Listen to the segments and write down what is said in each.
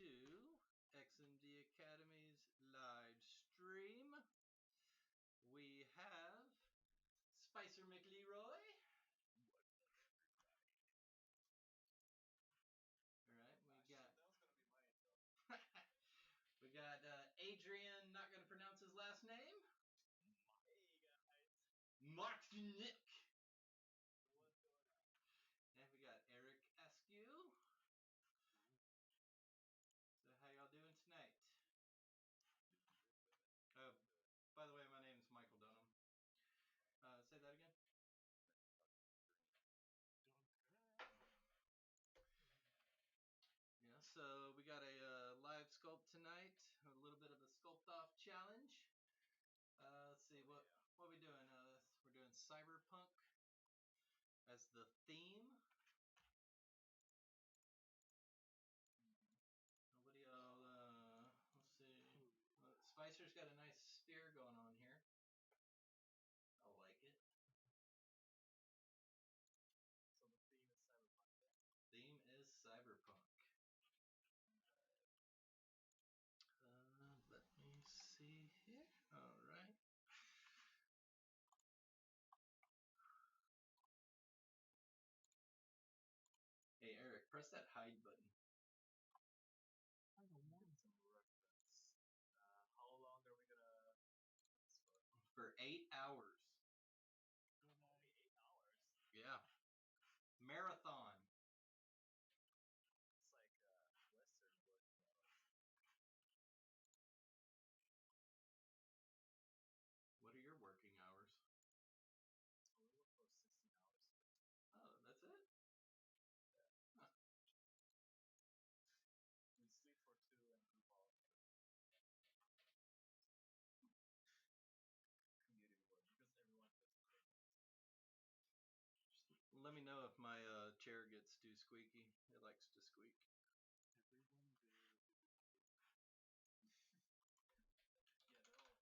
to XMD Academy's live stream. We have Spicer McLeroy. All right, we got. That was gonna be my intro. We got Adrian. Not gonna pronounce his last name. Hey guys. Martinique. What's going on? And we got Eric Askew. So how y'all doing tonight? By the way, my name is Michael Dunham. Say that again. Yeah, so we got a live sculpt tonight, a little bit of a Sculpt-off challenge. Let's see, what are we doing? We're doing Cyberpunk as the theme. What do y'all, let's see. Spicer's got a nice spear going on here. I like it. So the theme is Cyberpunk, right? Theme is Cyberpunk. Let me see here. All right. Hey, Eric, press that hide button. I don't want some reference. How long are we gonna do this for? For 8 hours. 8 hours? Yeah. Marathon. It's like Western working hours. What are your working hours? So we work for 16 hours. Oh, that's it? Yeah. Huh. We sleep for 2 and group all. Community work because everyone gets paid. Just let me know if my chair gets too squeaky. It likes to squeak.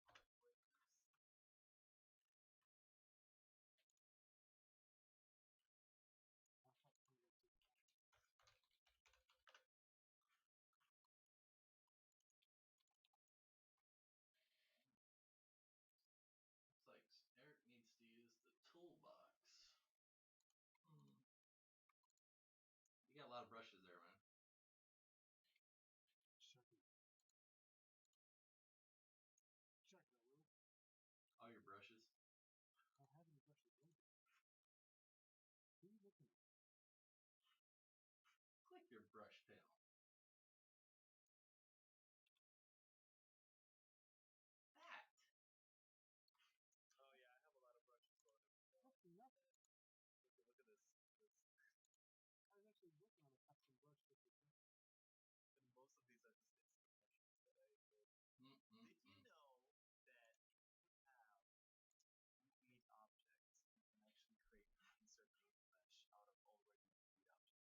Everyone there. Yeah, they're all heartbreakers. Looks like Eric needs to use the toolbox. You got a lot of brushes there, man. Check it. Check it, Will. All your brushes. I have any brushes in here. Who are you looking at? Click your brush panel. That. Oh yeah, I have a lot of brushes going up. That's nothing. Look at this. I was actually working on a custom brush just for that. And most of these are just instant brushes that I did. Did you know that if you have meat objects, you can actually create an insert meat mesh out of already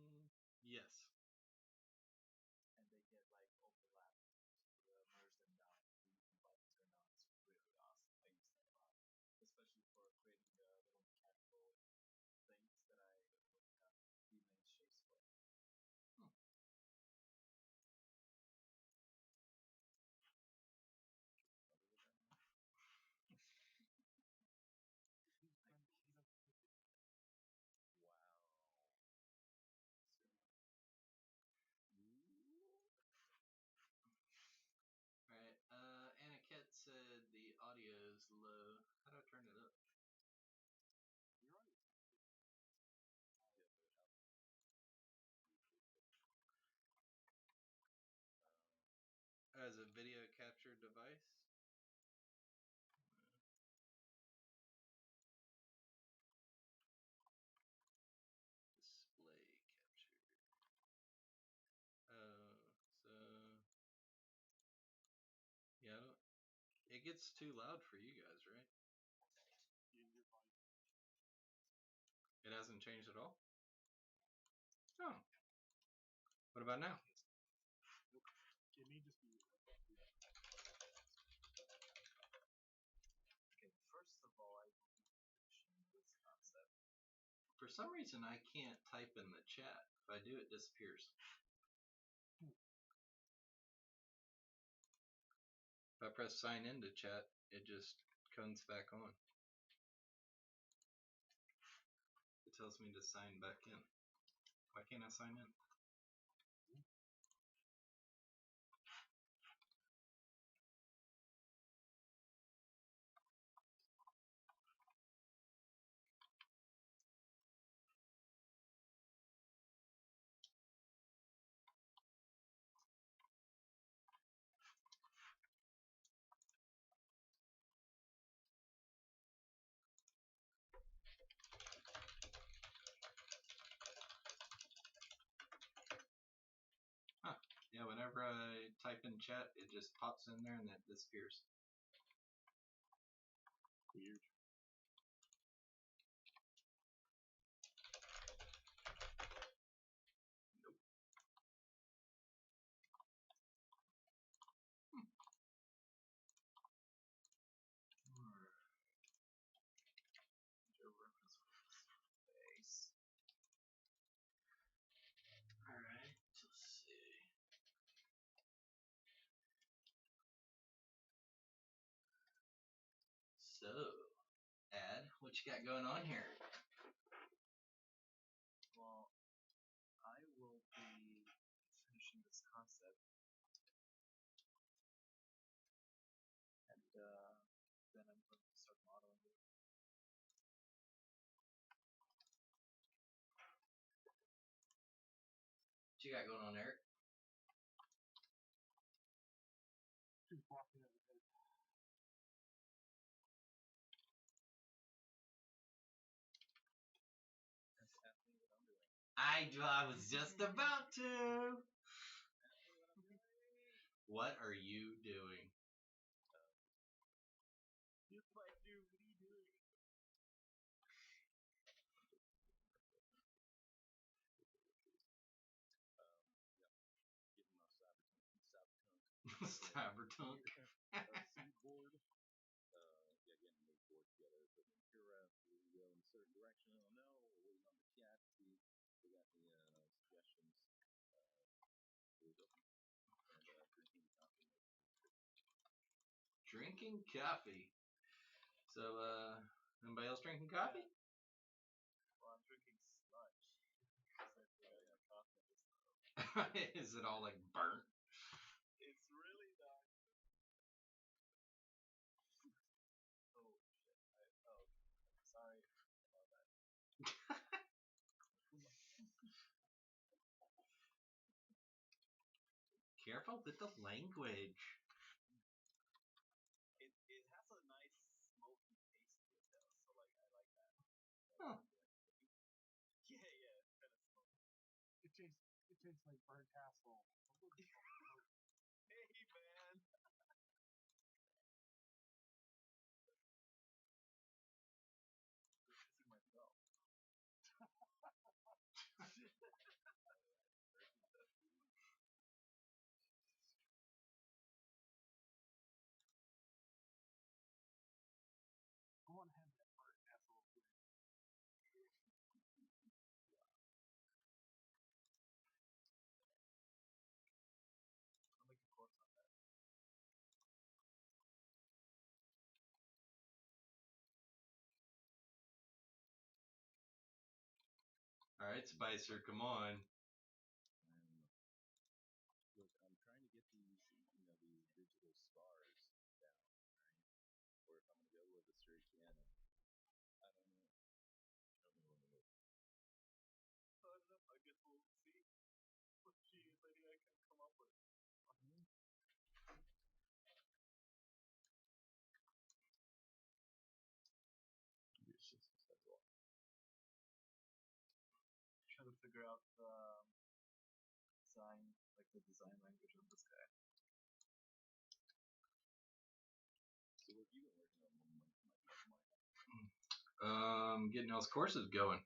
meat objects? Yes. And they get like overlapped to merge them down. You can like turn on. It's really awesome. I use that a lot, especially for creating the little mechanical things that I would have V-Main shapes for. Wow. Alright, Aniket said the audio is low. How do I turn it up? Your audio. As a video capture device? Display capture. So yeah, it gets too loud for you guys, right? It hasn't changed at all? Oh. What about now? It may just be. Okay, first of all, I will be finishing this concept. For some reason I can't type in the chat. If I do, it disappears. If I press sign into chat, it just comes back on. It tells me to sign back in. Why can't I sign in? Huh. Yeah, whenever I type in chat, it just pops in there and then it disappears. Weird. Nope. Alright, let's see. So, Ad, what you got going on here? Well, I will be finishing this concept, and then I'm going to start modeling it. What you got going on, Eric? Just walking over there. That's exactly what I'm doing. I was just about to. What are you doing? Yes, I do. What are you doing? Getting my Cyberpunk. board. Yeah, getting a new board together, putting in Puref, we go in a certain direction. I don't know. We're waiting on the chat to see if they got any suggestions. We'll go. And drinking coffee. Drinking coffee. So, anybody else drinking coffee? Well, I'm drinking sludge. Is it all like burnt? It's really not. Oh shit! Sorry about that. Careful with the language. It has a nice smoky taste to it though, so like I like that. Huh. Yeah, it's kind of smoky. It tastes like burnt asshole. Hey man. Pissing myself. I want to have that burnt asshole flavor. I'll make a course on that. All right, Spicer, come on. Look, I'm trying to get these, these digital scars down, right? Or if I'm gonna go with a straight piano, I don't know. I guess we'll see what she lady I can come up with. Try to figure out the design, like the design language of this guy. So what have you been working on? Getting those courses going.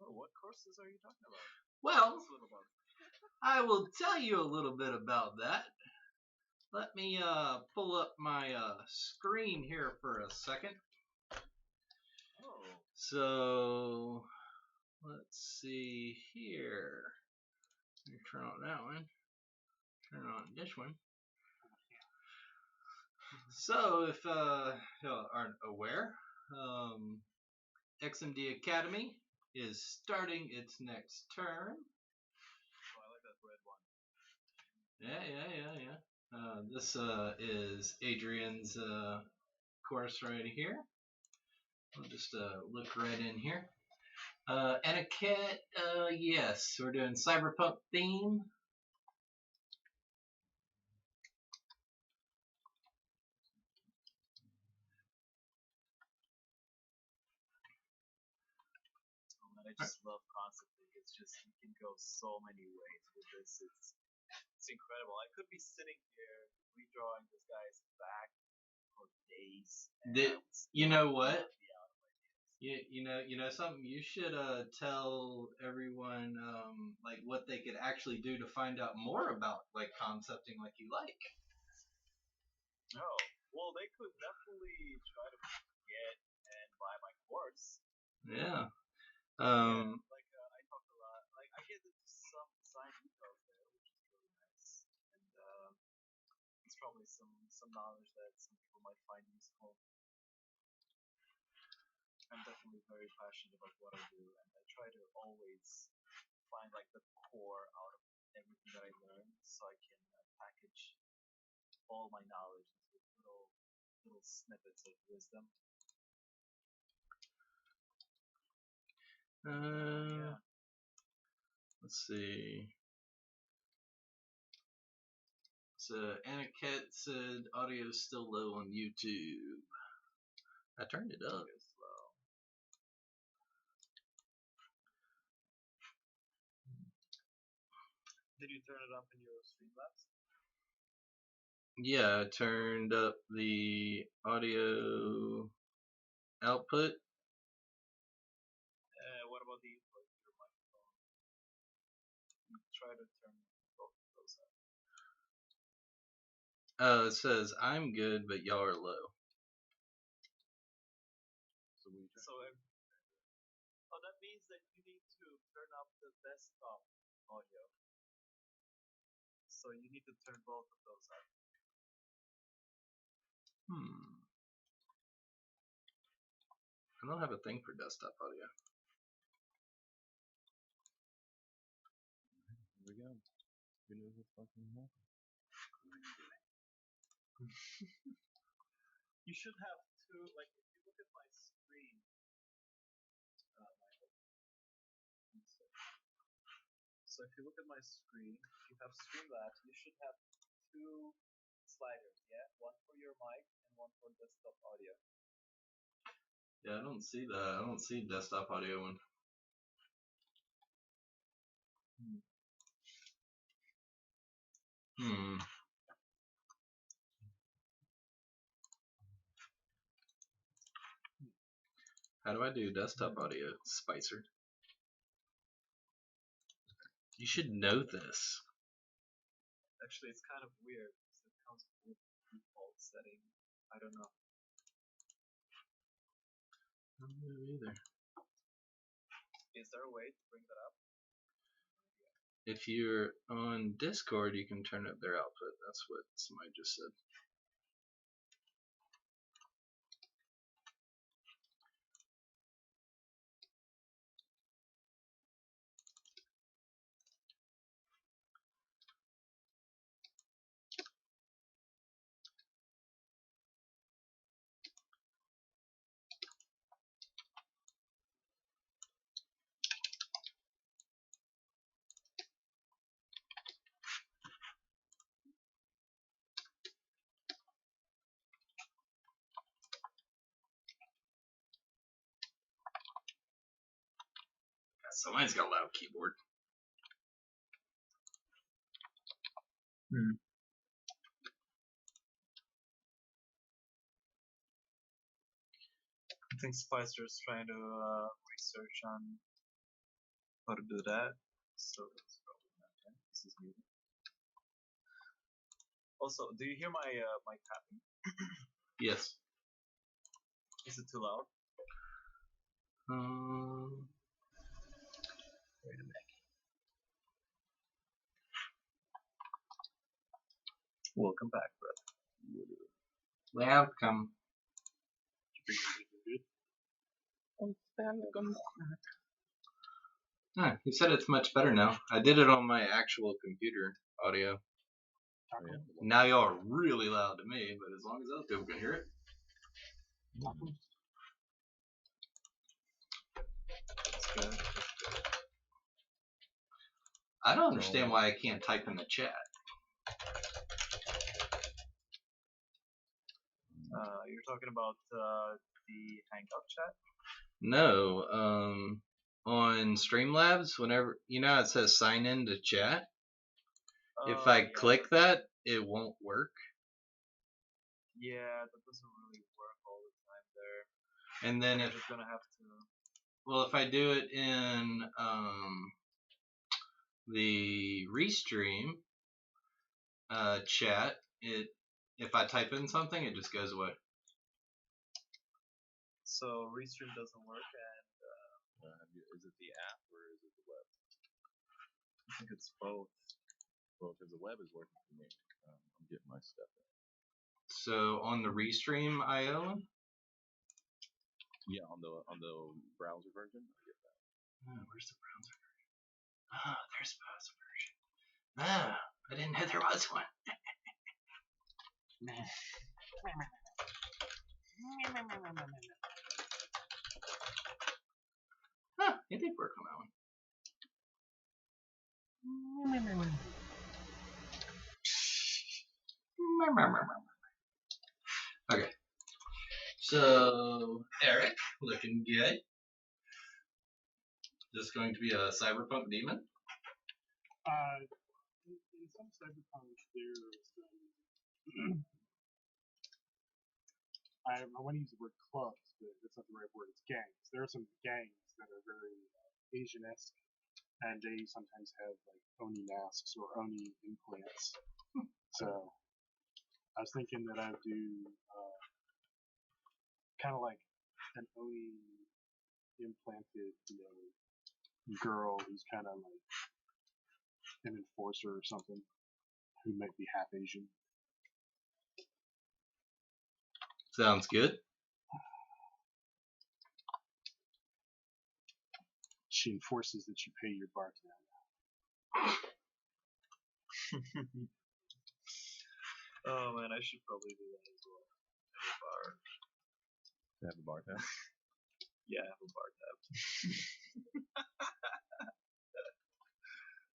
Oh, what courses are you talking about? Well, I will tell you a little bit about that. Let me pull up my screen here for a second. Oh. So let's see here. Turn on that one. Turn on this one. So if you aren't aware, XMD Academy is starting its next term. Oh, I like that red one. Yeah. This is Adrian's course right here. I'll just look right in here. Etiquette, yes, we're doing Cyberpunk theme. I just love constantly. It's just you can go so many ways with this. It's incredible. I could be sitting here redrawing this guy's back for days. You know what? You know something. You should tell everyone like what they could actually do to find out more about like concepting like you like. Oh, well, they could definitely try to get and buy my course. Yeah. I talked a lot. Like I get into some design details there, which is really nice, and it's probably some knowledge that some people might find useful. I'm definitely very passionate about what I do, and I try to always find like the core out of everything that I learn, so I can package all my knowledge into little snippets of wisdom. Yeah. Let's see. So Aniket said audio is still low on YouTube. I turned it up. Did you turn it up in your Streamlabs? Yeah, I turned up the audio output. What about the input, your microphone? You try to turn both of those up. It says I'm good, but y'all are low. So that means that you need to turn up the desktop audio. So you need to turn both of those up. I don't have a thing for desktop audio. Here we go. You know what's fucking happening. You should have two, like if you look at my screen, so if you look at my screen, if you have Streamlabs, you should have two sliders, yeah? One for your mic and one for desktop audio. Yeah, I don't see that. I don't see desktop audio one. How do I do desktop audio, Spicer? You should know this. Actually, it's kind of weird because it comes with default setting. I don't know. I don't know either. Is there a way to bring that up? If you're on Discord, you can turn up their output. That's what somebody just said. Somebody's got a loud keyboard. I think Spicer is trying to research on how to do that. So that's probably not that. This is muted. Also, do you hear my mic tapping? Yes. Is it too loud? Welcome back, brother. Welcome. Huh, he said it's much better now. I did it on my actual computer audio. Oh, yeah. Now y'all are really loud to me, but as long as other people can hear it. That's good. I don't understand why I can't type in the chat. You're talking about the Hangout chat? No, on Streamlabs, whenever, you know how it says sign in to chat? If I click that, it won't work. Yeah, that doesn't really work all the time there. And then You're just gonna have to... well, if I do it in the Restream chat, if I type in something, it just goes away. So Restream doesn't work, and Is it the app or is it the web? I think it's both. Well, because the web is working for me. I'm getting my stuff in. So on the Restream IO? Yeah, on the browser version, I get that. Oh, where's the browser version? Oh, there's the browser version. Oh, I didn't know there was one. Huh, it did work on that one. Okay. So, Eric, looking good. This going to be a Cyberpunk demon? In some Cyberpunk, there's I want to use the word clubs, but that's not the right word. It's gangs. There are some gangs that are very Asian-esque, and they sometimes have like Oni masks or Oni implants. So I was thinking that I'd do kind of like an Oni implanted, girl who's kind of like an enforcer or something, who might be half Asian. Sounds good. She enforces that you pay your bartender. Oh man, I should probably do that as well. Have a bar. To have a bar tab? Yeah, have a bar tab.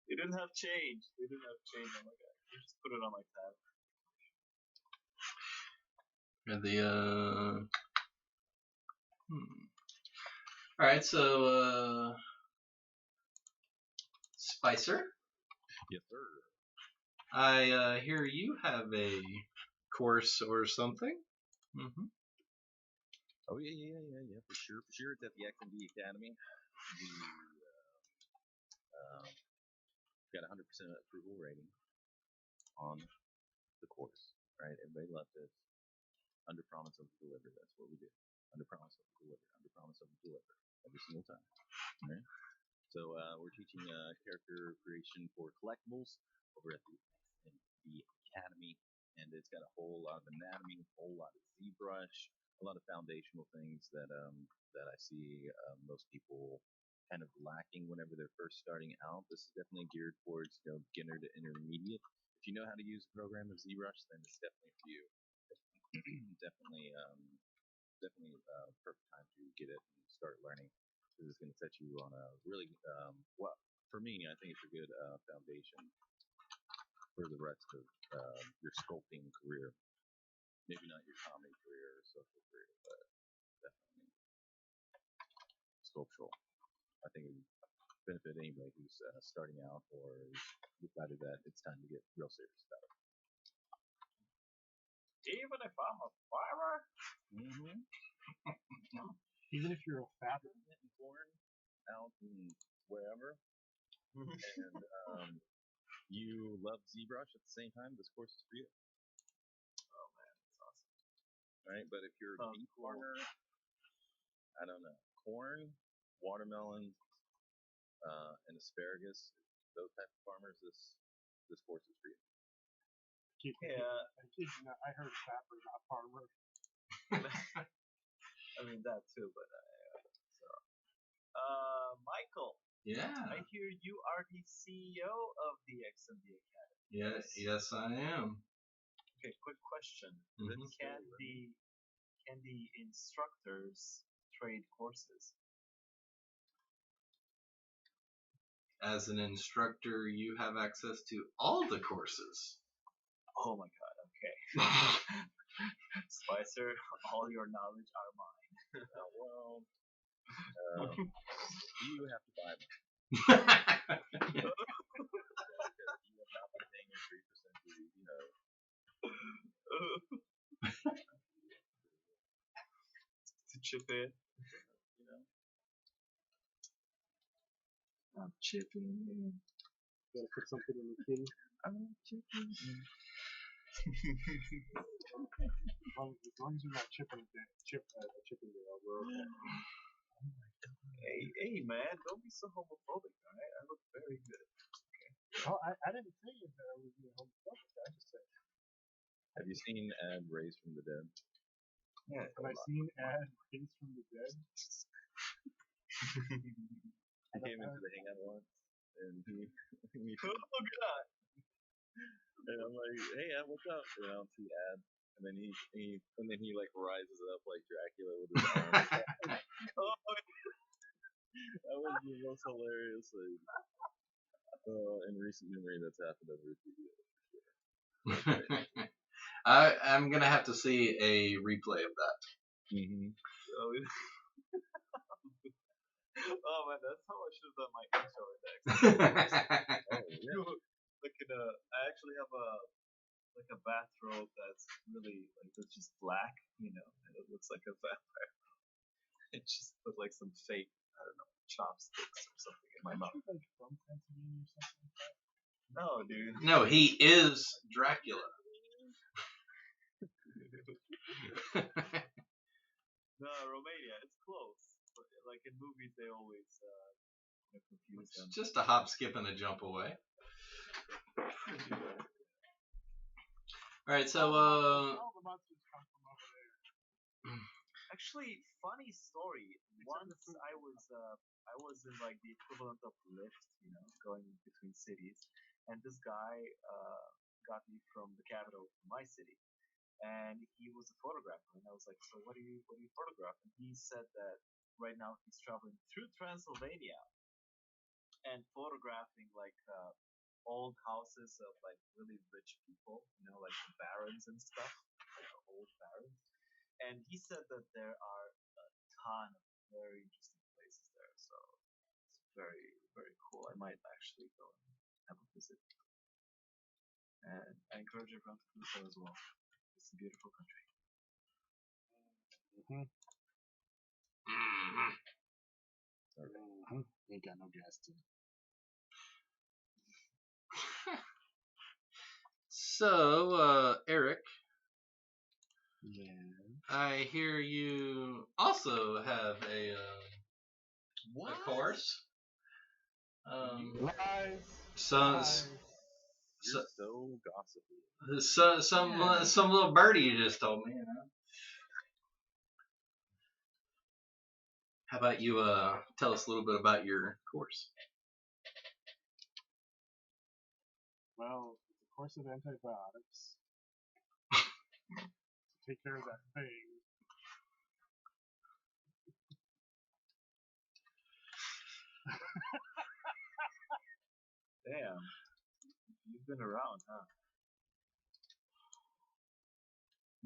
They didn't have change. Oh my god. Just put it on my tab. And the Alright, so Spicer, Yes, sir. I hear you have a course or something. Mm-hmm. Oh yeah, for sure. It's at the XMD Academy. We got 100% approval rating on the course, right? Everybody loved it. Under promise, over deliver. That's what we do. Under promise, over deliver. Under promise, over deliver. Every single time. Right? So we're teaching character creation for collectibles over at the Academy, and it's got a whole lot of anatomy, a whole lot of ZBrush, a lot of foundational things that I see most people kind of lacking whenever they're first starting out. This is definitely geared towards beginner to intermediate. If you know how to use a program of ZBrush, then it's definitely for you. definitely perfect time to get it and start learning, because it's going to set you on a really well, for me, I think it's a good foundation for the rest of your sculpting career. Maybe not your comedy career or social career, but definitely sculptural. I think it would benefit anybody who's starting out or decided that it's time to get real serious about it. Even if I'm a farmer? Mm-hmm. Even if you're a fabber, Getting corn out and wherever, and you love ZBrush at the same time, this course is for you. Oh man, that's awesome. Right? But if you're a bee corner, I don't know, corn, watermelon, and asparagus, those type of farmers, this course is for you. I heard sapper, not farmer. I mean that too, but Michael. Yeah. I hear you are the CEO of the XMD Academy. Yes, I am. Okay, quick question. Mhm. Can the instructors trade courses? As an instructor, you have access to all the courses. Oh my god, okay. Spicer, all your knowledge are mine. Well, you have to buy them. You have not been paying your 3% dues, To chip in. I'm chipping in. Gotta put something in the kitty. I'm chipping in. As long as you're not chipping Chippendale, we're okay. Hey man, don't be so homophobic, alright? I look very good. Oh, I didn't say that I was being homophobic. I just said. Have you seen Ad Raised from the Dead? Yeah. Have I seen Ad Raised from the Dead? He came into the hangout once, and he Oh god! and I'm like, hey, Ad, what's up? And I don't see Ad, and then he like rises up like Dracula with his arms. That was the most hilarious thing in recent memory that's happened over video. I'm gonna have to see a replay of that. Mm-hmm. Oh man, that's how I should have done my intro index. Oh yeah. I actually have a bathrobe that's really it's just black, and it looks like a vampire. It just put like some fake, I don't know, chopsticks or something in my mouth. Like from Pennsylvania or something like that? No, dude. No, he is Dracula. No, Romania. It's close. But like in movies, they always confuse them. It's just a hop, skip, and a jump away. All right, so all the monsters come from over there. Actually, funny story. Once I was in like the equivalent of Lyft, going between cities, and this guy got me from the capital to my city, and he was a photographer, and I was like, so what do you photograph? And he said that right now he's traveling through Transylvania and photographing like old houses of like really rich people, like barons and stuff, old barons. And he said that there are a ton of very interesting places there, so it's very, very cool. I might actually go and have a visit. And I encourage everyone to do so as well. It's a beautiful country. Mm-hmm. Mm-hmm. Ain't got no gas to. So, Eric. Yeah. I hear you also have a course. Lies. You're so gossipy. Some little birdie you just told me. How about you tell us a little bit about your course? Well, it's a course of antibiotics to take care of that thing. Damn, you've been around, huh? I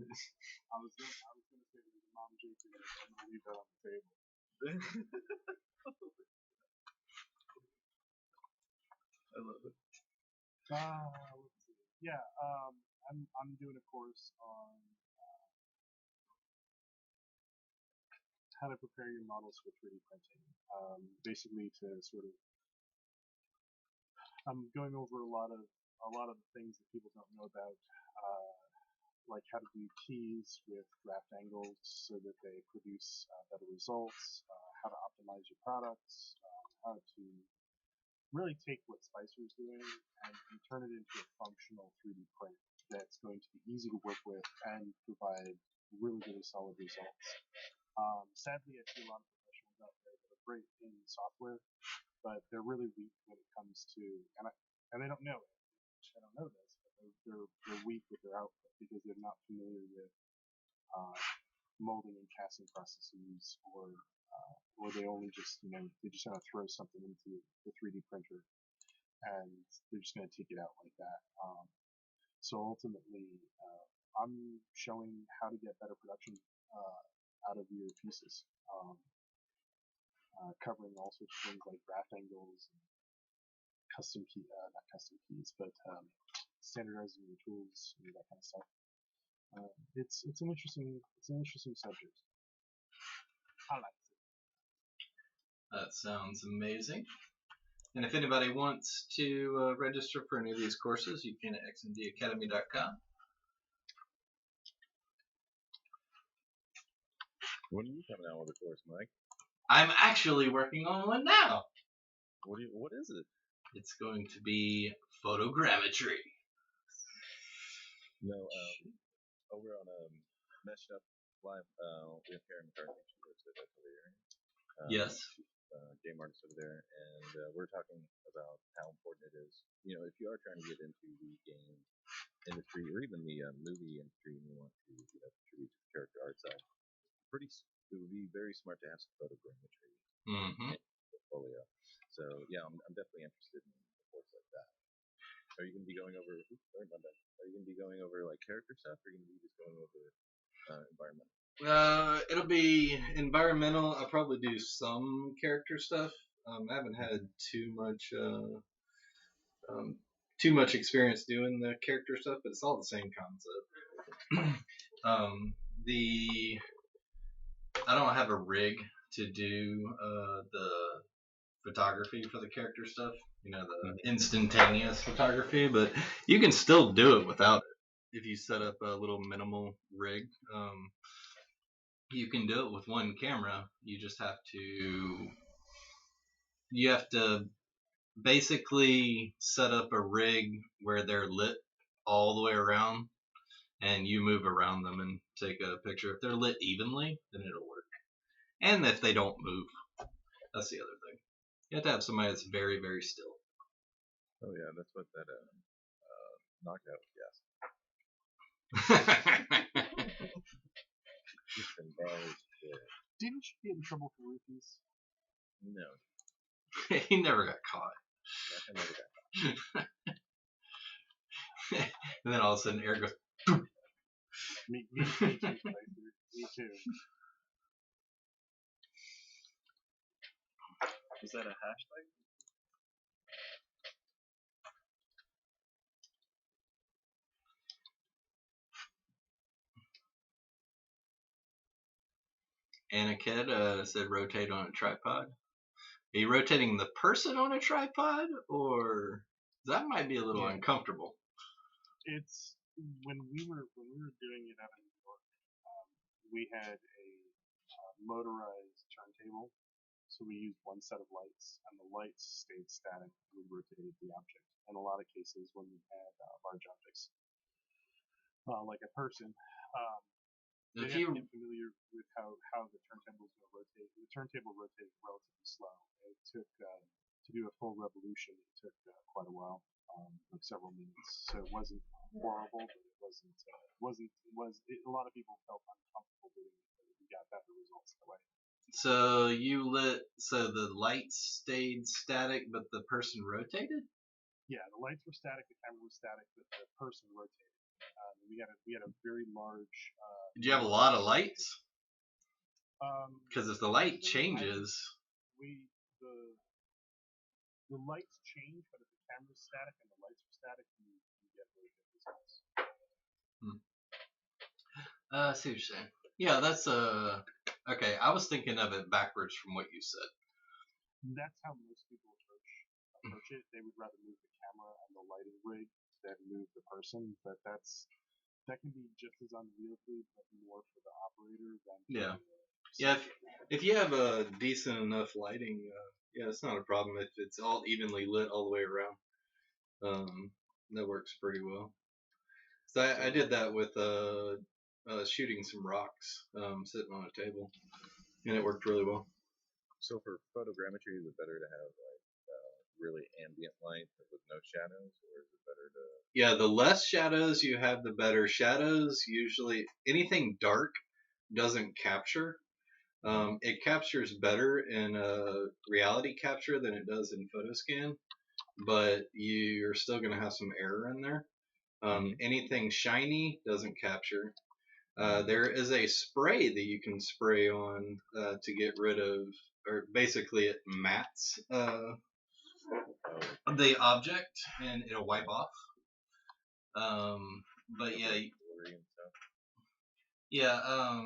was gonna say there's a mom joke in there, but I'm gonna leave that on the table. I love it. Let's see. Yeah, I'm doing a course on how to prepare your models for 3D printing. Basically, to sort of, I'm going over a lot of the things that people don't know about, like how to do keys with draft angles so that they produce better results, how to optimize your products, how to really take what Spicer is doing and turn it into a functional 3D print. that's going to be easy to work with and provide really, really solid results. Sadly, I see a lot of professionals out there that are great in software, but they're really weak when it comes to, and they don't know it. They don't know this, but they're weak with their output because they're not familiar with molding and casting processes, or they only just, they just want to throw something into the 3D printer and they're just going to take it out like that. So ultimately, I'm showing how to get better production out of your pieces, covering all sorts of things like graph angles, and not custom keys, but standardizing your tools, that kind of stuff. It's an interesting subject. I like it. That sounds amazing. And if anybody wants to register for any of these courses, you can at xmdacademy.com. When are you coming out with a course, Mike? I'm actually working on one now. What is it? It's going to be photogrammetry. No, over on Meshed Up Live, we have Karen McCarthy. She works at Atelier. Yes. Game artist over there, and we're talking about how important it is. If you are trying to get into the game industry or even the movie industry, and you want to contribute to the character art side, it would be very smart to have some photogrammetry in your portfolio. So yeah, I'm definitely interested in a course like that. Are you going to be going over? Sorry about that. Are you going to be going over like character stuff, or are you going to be just going over environmental? It'll be environmental. I'll probably do some character stuff. I haven't had too much experience doing the character stuff, but it's all the same concept. I don't have a rig to do the photography for the character stuff, the instantaneous photography, but you can still do it without it. If you set up a little minimal rig, you can do it with one camera. You just have to basically set up a rig where they're lit all the way around, and you move around them and take a picture. If they're lit evenly, then it'll work. And if they don't move, that's the other thing. You have to have somebody that's very, very still. Oh yeah, that's what that knockout Didn't you get in trouble for roofies? No. He never got caught. I never got caught. And then all of a sudden, Eric goes, me too. Me too. Is that a hashtag? Anna Ked said rotate on a tripod. Are you rotating the person on a tripod, or that might be a little uncomfortable? It's when we were doing it out in New York, we had a motorized turntable, so we used one set of lights, and the lights stayed static. We rotated the object. In a lot of cases, when we had large objects, like a person, they have to get familiar with how the turntable is going to rotate. The turntable rotated relatively slow. It took to do a full revolution. It took quite a while, like several minutes. So it wasn't horrible, but it wasn't. A lot of people felt uncomfortable doing it, but we got better results that way. So so the lights stayed static, but the person rotated? Yeah, the lights were static, the camera was static, but the person rotated. We had a very large. Did you have a lot of lights? Because if the light changes, the lights change, but if the camera's static and the lights are static, you get really good results. I see what you're saying. Yeah, that's okay. I was thinking of it backwards from what you said. That's how most people approach it. They would rather move the camera and the lighting rig than move the person, but that can be just as unwieldy, but more for the operator than if you have a decent enough lighting, it's not a problem if it's all evenly lit all the way around. That works pretty well. So I did that with shooting some rocks sitting on a table, and it worked really well. So for photogrammetry, is it better to have like really ambient light with no shadows, or is it better to? Yeah, the less shadows you have, the better. Shadows usually anything dark doesn't capture. It captures better in reality capture than it does in photoscan, but you're still going to have some error in there. Anything shiny doesn't capture. There is a spray that you can spray on to get rid of, or basically it mats the object and it'll wipe off. But yeah, yeah. I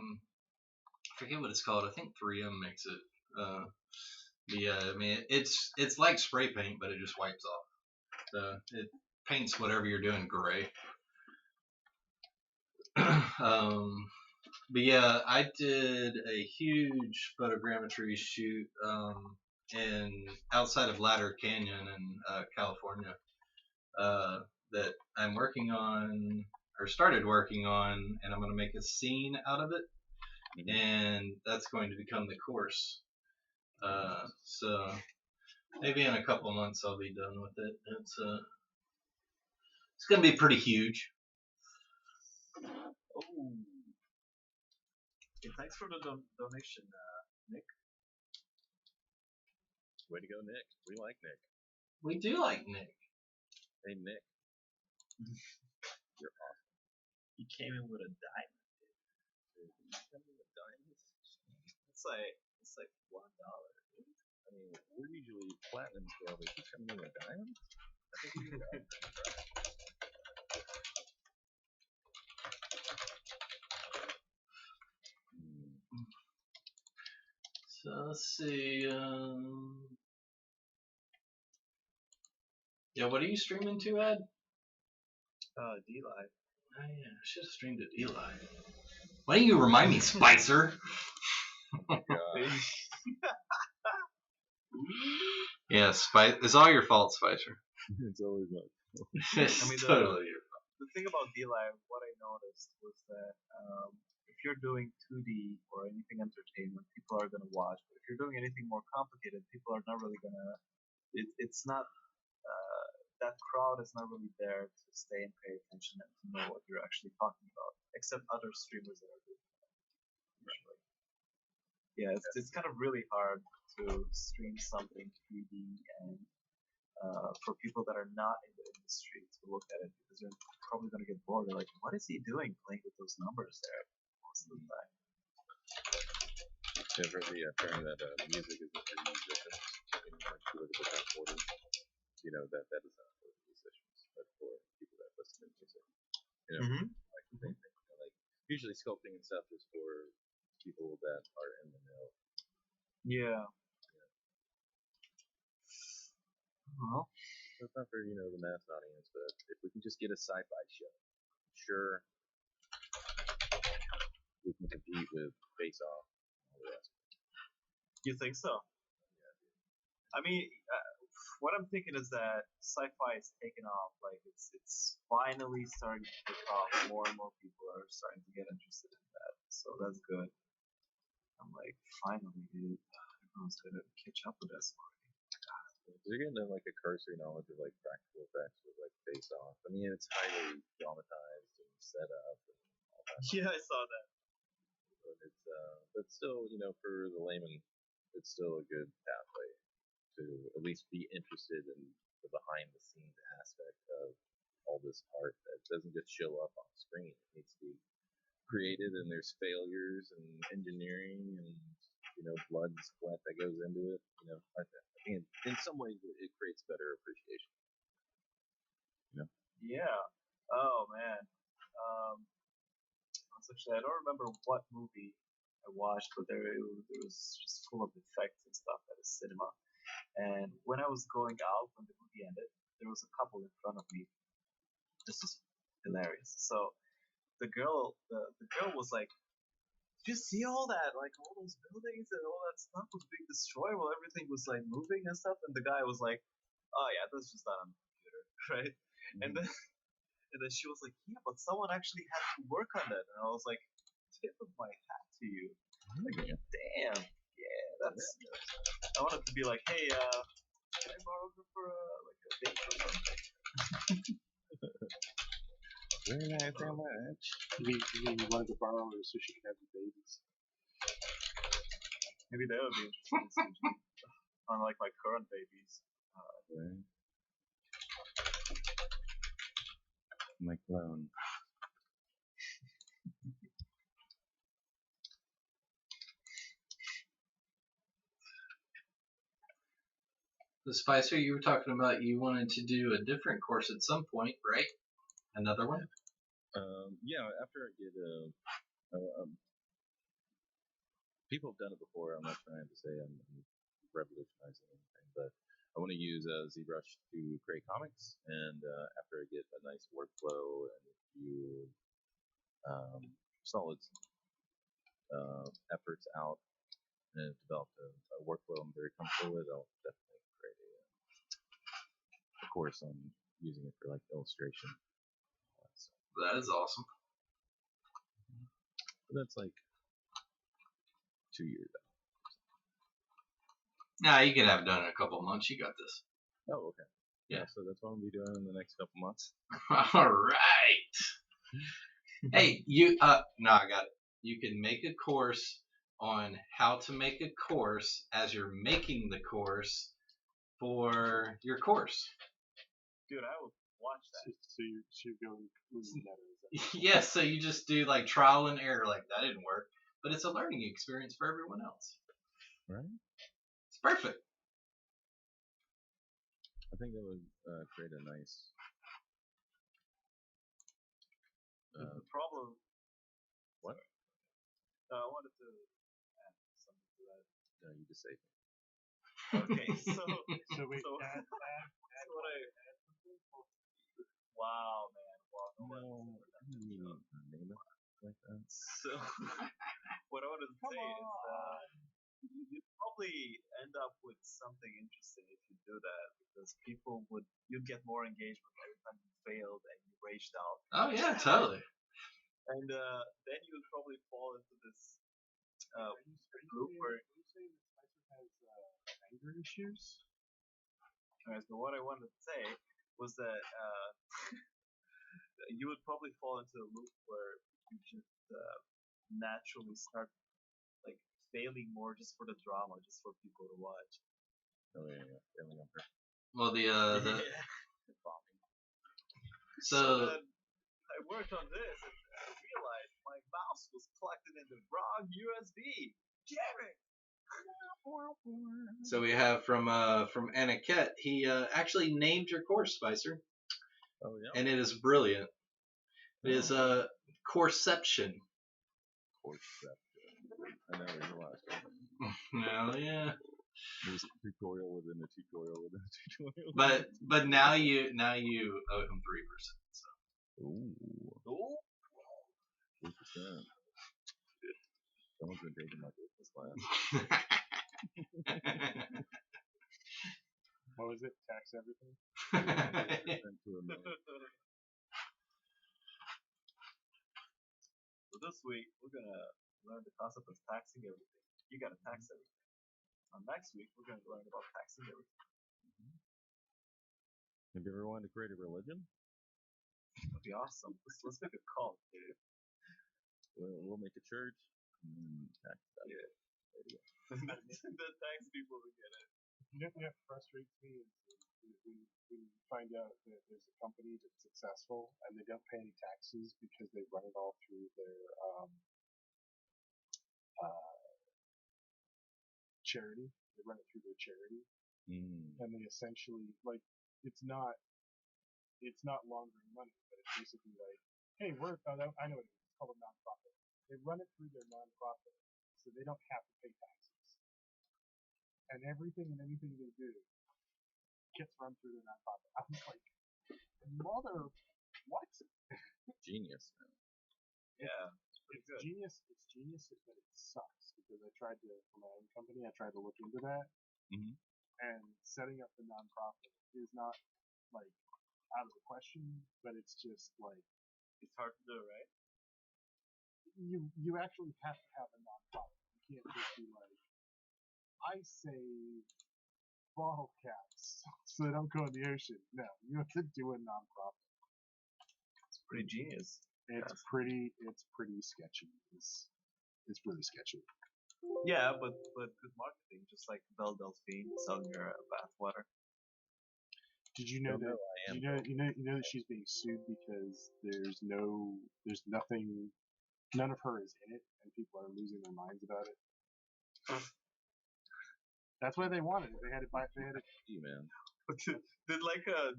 forget what it's called. I think 3M makes it. But yeah, I mean it's like spray paint, but it just wipes off. It paints whatever you're doing gray. But yeah, I did a huge photogrammetry shoot in outside of Ladder Canyon in California that I'm working on or started working on, and I'm going to make a scene out of it, and that's going to become the course. So maybe in a couple months I'll be done with it. It's going to be pretty huge. Oh. Okay, thanks for the donation, Nick. Way to go, Nick. We like Nick. We do like Nick. Hey, Nick. You're awesome. He came in with a diamond. It's like $1. I mean, we're usually platinum scale, but he's coming in with diamonds? I think we got it. So let's see. Yeah, what are you streaming to, Ed? D-Live. Oh yeah, I should have streamed to D-Live. Why don't you remind me, Spicer? Yeah, it's all your fault, Spicer. It's always like. It's totally your fault. The thing about D-Live, what I noticed was that if you're doing 2D or anything entertainment, people are going to watch. But if you're doing anything more complicated, people are not really going to. It's not. That crowd is not really there to stay and pay attention and to know what you're actually talking about, except other streamers that are doing that. Usually. Yeah, it's kind of really hard to stream something 3D and for people that are not in the industry to look at it, because they're probably going to get bored. They're like, what is he doing playing with those numbers there most of the time? Yeah, probably apparently that music is a free musician. If you look at the top 40, you know, that is not for musicians, but for people that listen to music. You know, like the same thing. You know, like usually sculpting and stuff is for people that are in the know. Yeah. Well, it's not for, you know, the mass audience, but if we can just get a sci-fi show, sure, we can compete with Face Off and all the rest. You think so? Yeah, dude. I mean, what I'm thinking is that sci-fi is taking off. Like it's finally starting to take off. More and more people are starting to get interested in that. So that's good. I'm like, finally, dude, everyone's gonna catch up with us already. You're getting like a cursory knowledge of like practical effects with like Face Off. I mean, it's highly dramatized and set up and all that. Yeah, I saw that. But it's but still, you know, for the layman, it's still a good pathway to at least be interested in the behind the scenes aspect of all this art that doesn't just show up on screen. It needs to be created, and there's failures and engineering and, you know, blood and sweat that goes into it. You know, I mean, in some ways it creates better appreciation. You know? Yeah. Oh man. Actually, I don't remember what movie I watched, but it was just full of effects and stuff at a cinema. And when I was going out when the movie ended, there was a couple in front of me. This was hilarious. So the girl was like, "Did you see all that? Like all those buildings and all that stuff was being destroyed while everything was like moving and stuff." And the guy was like, "Oh yeah, that's just not on the computer, right?" And then And then she was like, yeah, but someone actually had to work on that. And I was like, tip of my hat to you. Like, damn, yeah, that's. I wanted to be like, hey, can I borrow her for like a date or something? Very nice, very much. You wanted to borrow her so she could have the babies. Maybe that would be interesting. Unlike my current babies. Right. My clone. The Spicer, you were talking about you wanted to do a different course at some point, right? Another one? Yeah, after I get people have done it before. I'm not trying to say I'm revolutionizing anything, but I want to use ZBrush to create comics, and after I get a nice workflow and a few solid efforts out and developed a workflow I'm very comfortable with, I'll definitely create a course on using it for like illustration. That is awesome. But that's like 2 years out. Nah, you can have it done in a couple months. You got this. Oh, okay. Yeah. So that's what I'll be doing in the next couple months. All right. Hey, no, I got it. You can make a course on how to make a course as you're making the course for your course. Dude, I would watch that. So you're going meta. Yes, so you just do like trial and error, like that didn't work, but it's a learning experience for everyone else. Right? It's perfect. I think that would create a nice. The problem. What? I wanted to add something to that. No, you just saved me. Okay, so wait, so add what I add something. Wow, man! Wow, No, I didn't mean to name it like that. So what I wanted to say is you'd probably end up with something interesting if you do that, because you'd get more engagement every time you failed and you raged out. Oh yeah, totally. And then you would probably fall into this group where. Are you saying that Spicer has anger issues? Alright, so what I wanted to say was that you would probably fall into a loop where you just naturally start like failing more just for the drama, just for people to watch. Oh yeah, failing on purpose. Well, Bombing. So then I worked on this and I realized my mouse was plugged in the wrong USB. Damn it! So we have from Aniket. He actually named your course, Spicer, Oh yeah. and it is brilliant. It is Courseception. I know there's a lot of stuff. Hell yeah. There's a tutorial within a tutorial within a tutorial. But now you owe him 3%. So. Ooh. 3%. Someone's been taking my business class. What was it? Tax everything? So this week we're gonna learn the concept of taxing everything. You gotta tax everything. Next week we're gonna learn about taxing everything. Have you ever wanted to create a religion? That'd be awesome. Let's make a cult, dude. We'll make a church and then tax that. Yeah. The tax people will get it. You know what frustrates me is when you find out that there's a company that's successful and they don't pay any taxes because they run it all through their charity. They run it through their charity, and they essentially it's not laundering money, but it's basically like, hey, I know what it is. It's called a nonprofit. They run it through their nonprofit, so they don't have to pay taxes. And everything and anything they do gets run through their nonprofit. I was like, mother, what? Genius, man. Yeah. It's genius, but it sucks because I tried to, for my own company, I tried to look into that. Mm-hmm. And setting up the nonprofit is not like out of the question, but it's just like It's hard to do, right? you actually have to have a non-profit. You can't just be like, I save bottle caps so they don't go in the ocean. No, you have to do a non-profit. It's pretty genius. It's pretty sketchy. It's really sketchy. Yeah, but good marketing, just like Belle Delphine selling her bathwater. Did you know that? You know that she's being sued because none of her is in it, and people are losing their minds about it. That's why they wanted it. They had it. Man. did like a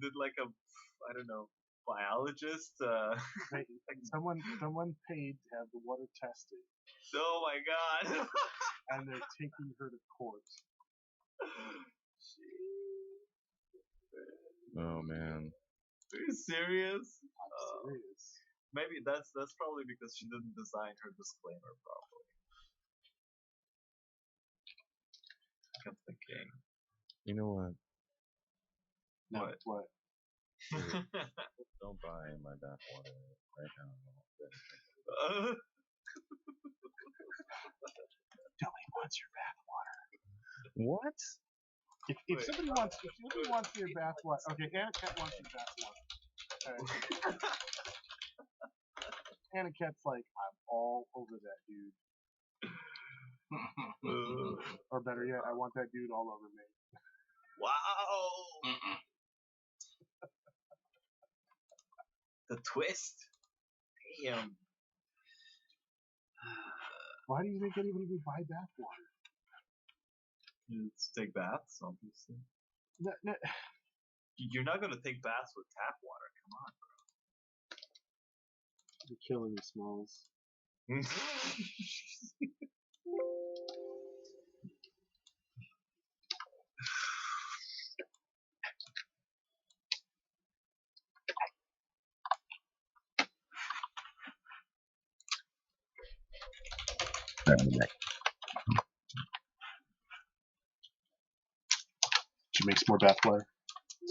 I don't know, biologist. Someone paid to have the water tested. Oh my god! And they're taking her to court. Oh man. Are you serious? I'm serious. Maybe that's probably because she didn't design her disclaimer properly. I'm thinking. You know what? No, what? Don't buy my bathwater right now. Nobody wants your bathwater. What? If somebody wants your bathwater, okay, Anna Cat wants your bathwater. Okay. Anna Cat's like, I'm all over that dude. Or better yet, I want that dude all over me. Wow! The twist. Damn. Why do you think anybody would buy bathwater? To take baths, obviously. No. You're not gonna take baths with tap water. Come on, bro. You're killing me, Smalls. Did you make some more bathwater?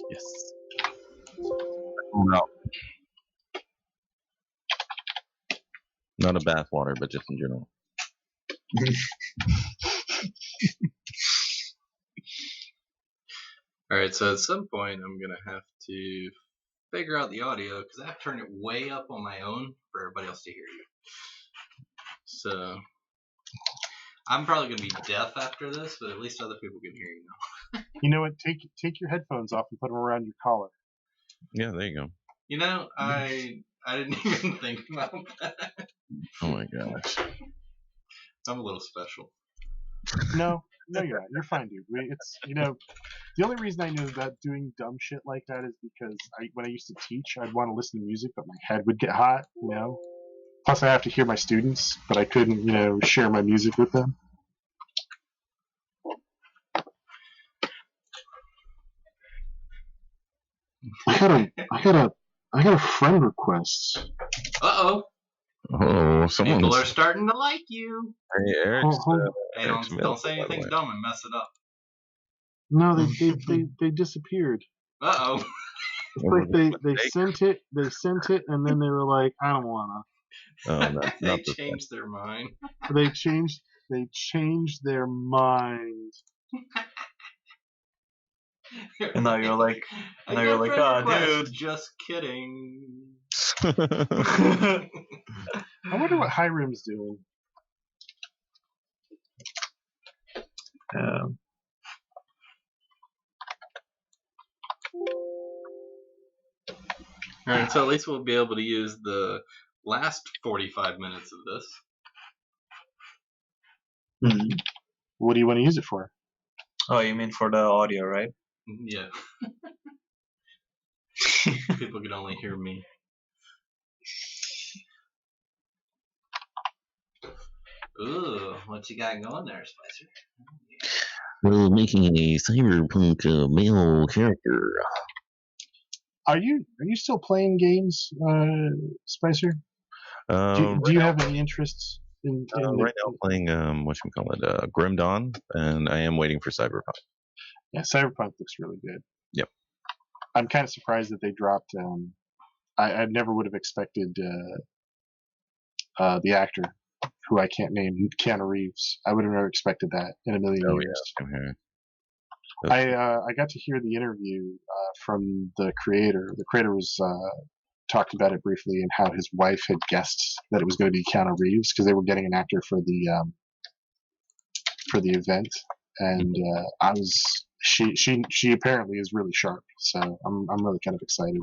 Yes. No. Not a bathwater, but just in general. Alright, so at some point I'm going to have to figure out the audio because I have to turn it way up on my own for everybody else to hear you. So I'm probably going to be deaf after this, but at least other people can hear you now. You know what? Take your headphones off and put them around your collar. Yeah, there you go. You know, I didn't even think about that. Oh my gosh. I'm a little special. No, you're not. You're fine, dude. It's the only reason I knew about doing dumb shit like that is because when I used to teach, I'd want to listen to music, but my head would get hot. Plus, I have to hear my students, but I couldn't, share my music with them. I got a friend request. Uh-oh. Oh, someone's... People are starting to like you. Hey, Eric's... Hey, don't say anything dumb and mess it up. No, they disappeared. Uh-oh. Like they sent it, and then they were like, I don't wanna. Oh, They changed their mind. They changed their mind. And now you're like, dude. Just kidding. I wonder what Hiram's doing. Alright, so at least we'll be able to use the last 45 minutes of this. Mm-hmm. What do you want to use it for? Oh, you mean for the audio, right? Yeah. People can only hear me. Ooh, what you got going there, Spicer? We're making a cyberpunk male character. Are you still playing games, Spicer? Do you have any interests in right now playing Grim Dawn, and I am waiting for Cyberpunk. Yeah, Cyberpunk looks really good. Yep. I'm kind of surprised that they dropped. I never would have expected the actor, who I can't name, Keanu Reeves. I would have never expected that in a million Oh years. yeah. Mhm. I got to hear the interview from the creator. The creator was talked about it briefly and how his wife had guessed that it was going to be Keanu Reeves because they were getting an actor for the event, and I was she apparently is really sharp, so I'm really kind of excited.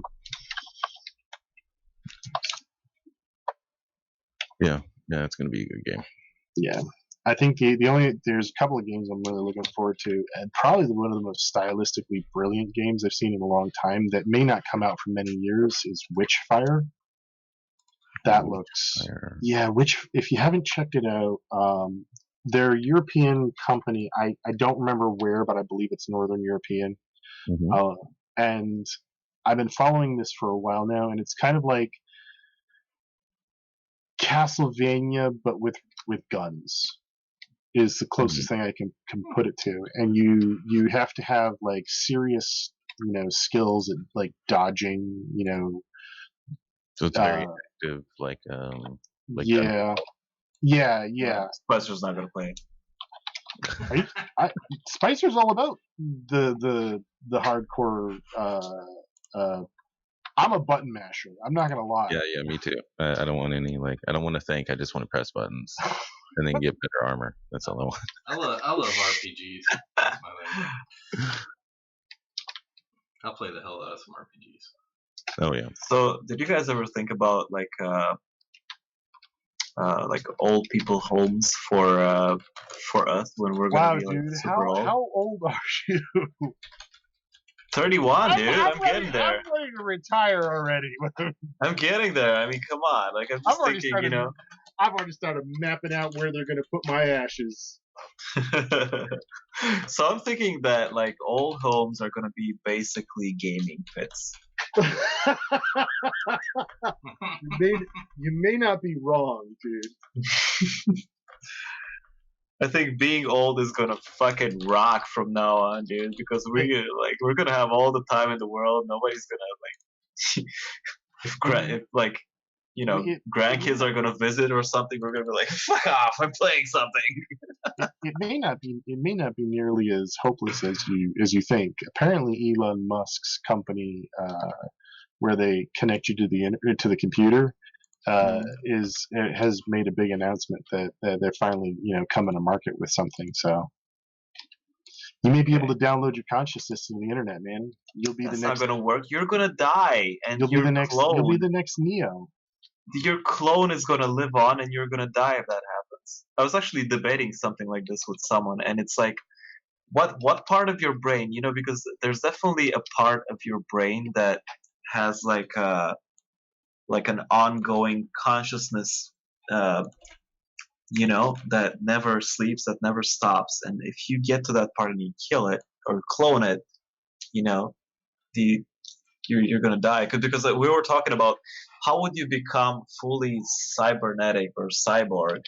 Yeah, it's going to be a good game. Yeah. I think there's a couple of games I'm really looking forward to, and probably one of the most stylistically brilliant games I've seen in a long time that may not come out for many years is Witchfire. That looks, yeah, if you haven't checked it out, they're a European company. I don't remember where, but I believe it's Northern European. Mm-hmm. And I've been following this for a while now, and it's kind of like Castlevania, but with guns. Is the closest thing I can put it to, and you have to have like serious skills at like dodging, So it's very active, like yeah. Spicer's not gonna play it. Spicer's all about the hardcore. I'm a button masher. I'm not gonna lie. Yeah, me too. I don't want any I don't want to think. I just want to press buttons and then get better armor. That's all I want. I love RPGs. That's my language. I'll play the hell out of some RPGs. Oh yeah. So, did you guys ever think about like old people homes for us when we're gonna be like dude, super old? How old are you? 31, dude. I'm getting there. I'm ready to retire already. I'm getting there. I mean, come on. Like, I'm just thinking, I've already started mapping out where they're going to put my ashes. So I'm thinking that, like, old homes are going to be basically gaming pits. You may not be wrong, dude. I think being old is gonna fucking rock from now on, dude. Because we're gonna have all the time in the world. Nobody's gonna if grandkids are gonna visit or something, we're gonna be like, fuck off! I'm playing something. It may not be nearly as hopeless as you think. Apparently, Elon Musk's company, where they connect you to the computer, has made a big announcement that they're finally coming to market with something. So you may be able to download your consciousness to the internet, man. You'll be That's the next. not gonna work. You're gonna die, and you'll be the next. Clone, you'll be the next Neo. Your clone is gonna live on, and you're gonna die if that happens. I was actually debating something like this with someone, and it's like, what part of your brain? Because there's definitely a part of your brain that has like an ongoing consciousness, that never sleeps, that never stops. And if you get to that part and you kill it or clone it, you're gonna die. Because we were talking about how would you become fully cybernetic or cyborg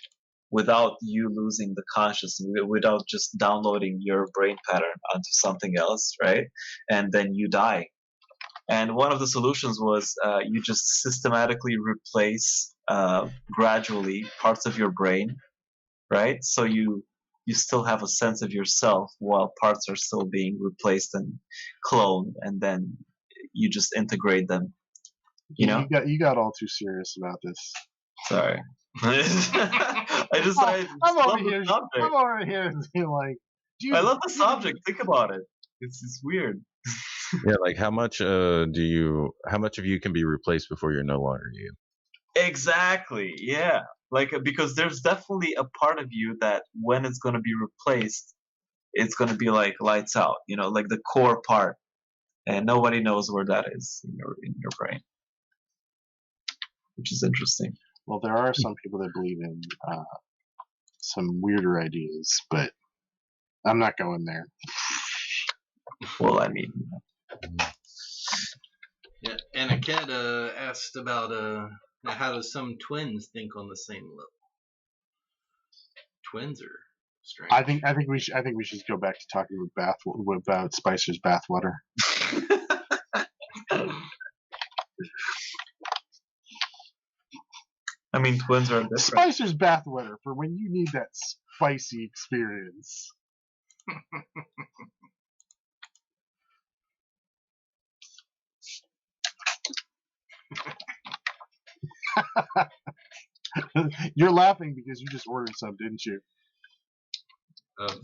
without you losing the consciousness, without just downloading your brain pattern onto something else, right? And then you die. And one of the solutions was you just systematically replace gradually parts of your brain, right? So you still have a sense of yourself while parts are still being replaced and cloned, and then you just integrate them. You got all too serious about this. Sorry. I'm over here being like, dude, I love the subject. Think about it. It's weird. Yeah, like how much of you can be replaced before you're no longer you? Exactly. Yeah. Like, because there's definitely a part of you that when it's going to be replaced, it's going to be like lights out, like the core part, and nobody knows where that is in your brain, which is interesting. Well, there are some people that believe in some weirder ideas, but I'm not going there. Well, I mean, yeah. And a kid asked about how do some twins think on the same level? Twins are strange. I think we should go back to talking about Spicer's bathwater. I mean, twins are different. Spicer's bathwater for when you need that spicy experience. You're laughing because you just ordered some, didn't you?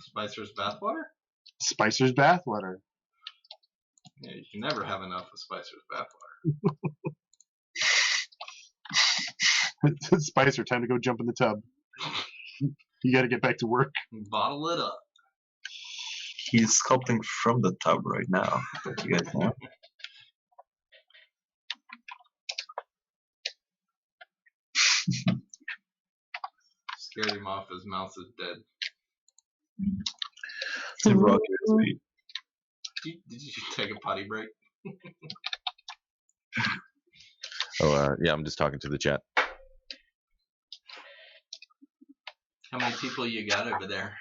Spicer's bathwater? Spicer's bathwater. Yeah, you can never have enough of Spicer's bathwater. Spicer, time to go jump in the tub. You got to get back to work. Bottle it up. He's sculpting from the tub right now. Don't you guys know? Scared him off. His mouth is dead. To rock his feet. Did you take a potty break? Yeah, I'm just talking to the chat. How many people you got over there?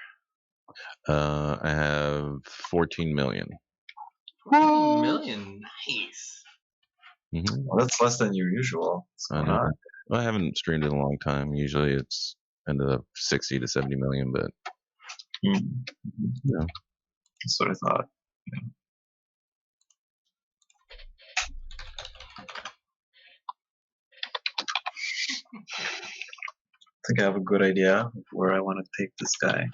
I have 14 million. 14 million? Nice. Mm-hmm. Well, that's less than your usual. I know. Well, I haven't streamed in a long time. Usually it's in the 60 to 70 million, but yeah. That's what I thought. Yeah. I think I have a good idea of where I want to take this guy.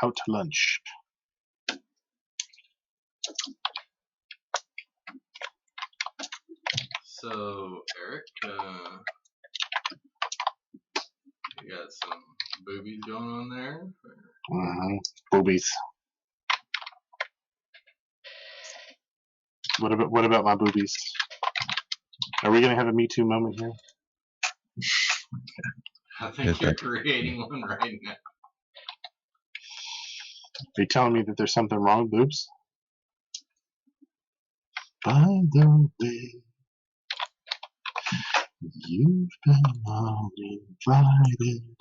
Out to lunch. So, Eric, you got some boobies going on there? Boobies. What about my boobies? Are we gonna have a Me Too moment here? I think you're creating one right now. Are you telling me that there's something wrong with boobs? By the way, you've been uninvited.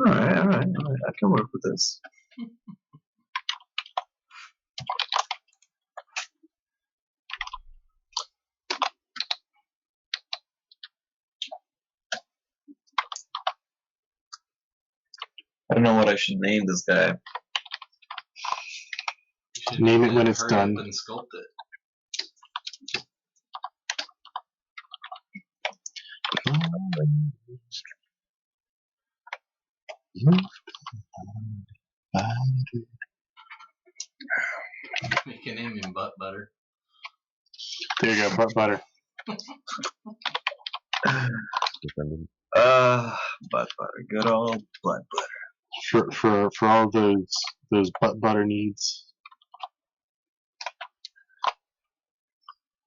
All right. I can work with this. I don't know what I should name this guy. Name it when it's done. And sculpt it. You can name him Butt Butter. There you go, butt butter. Butt butter. Good old butt butter. For all those butt butter needs.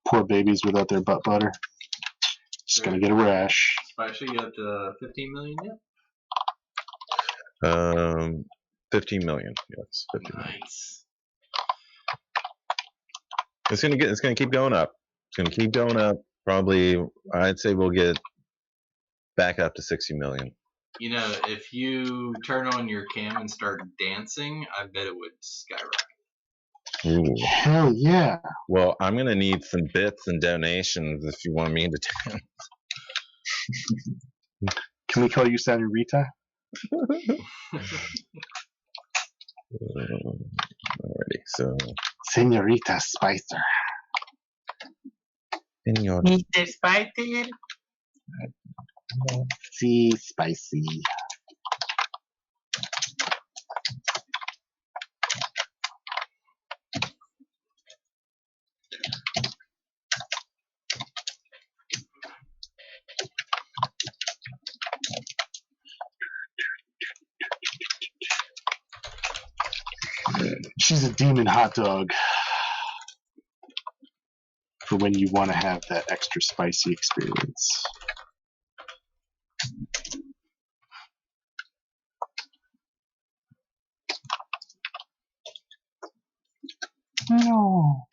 Poor babies without their butt butter. Just gonna get a rash. Spicer, you up to 15 million yet? 15 million. Yes, 15 million. Nice. It's gonna keep going up. It's gonna keep going up. Probably, I'd say we'll get back up to 60 million. You know, if you turn on your cam and start dancing, I bet it would skyrocket. Ooh. Hell yeah. Well, I'm gonna need some bits and donations if you want me to dance. Can we call you Senorita? Alrighty, so Senorita Spicer. Mr. Spicer. See, spicy. She's a demon hot dog for when you want to have that extra spicy experience. No.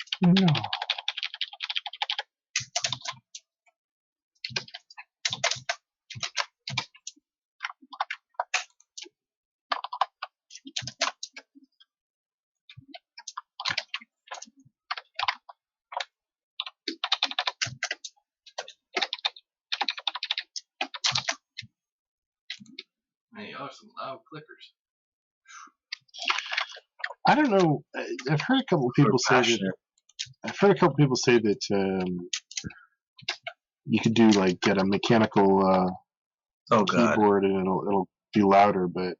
Man, y'all are some loud clickers. I don't know. I've heard a couple of people say that. I've heard a couple people say that you could do like get a mechanical keyboard and it'll be louder. But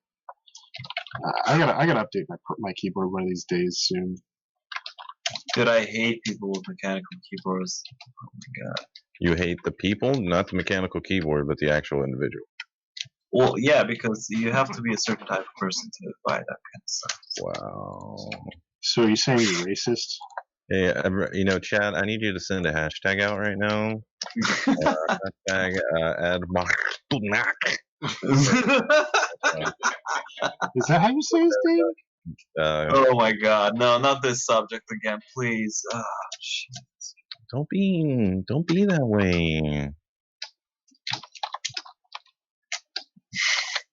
I gotta update my keyboard one of these days soon. Dude, I hate people with mechanical keyboards. Oh my god. You hate the people, not the mechanical keyboard, but the actual individual. Well, yeah, because you have to be a certain type of person to buy that kind of stuff. Wow. So are you saying you're racist? Hey, Chad, I need you to send a hashtag out right now. Hashtag add Is that how you say his name? Oh my god, no, not this subject again, please. Oh, shit. Don't be that way.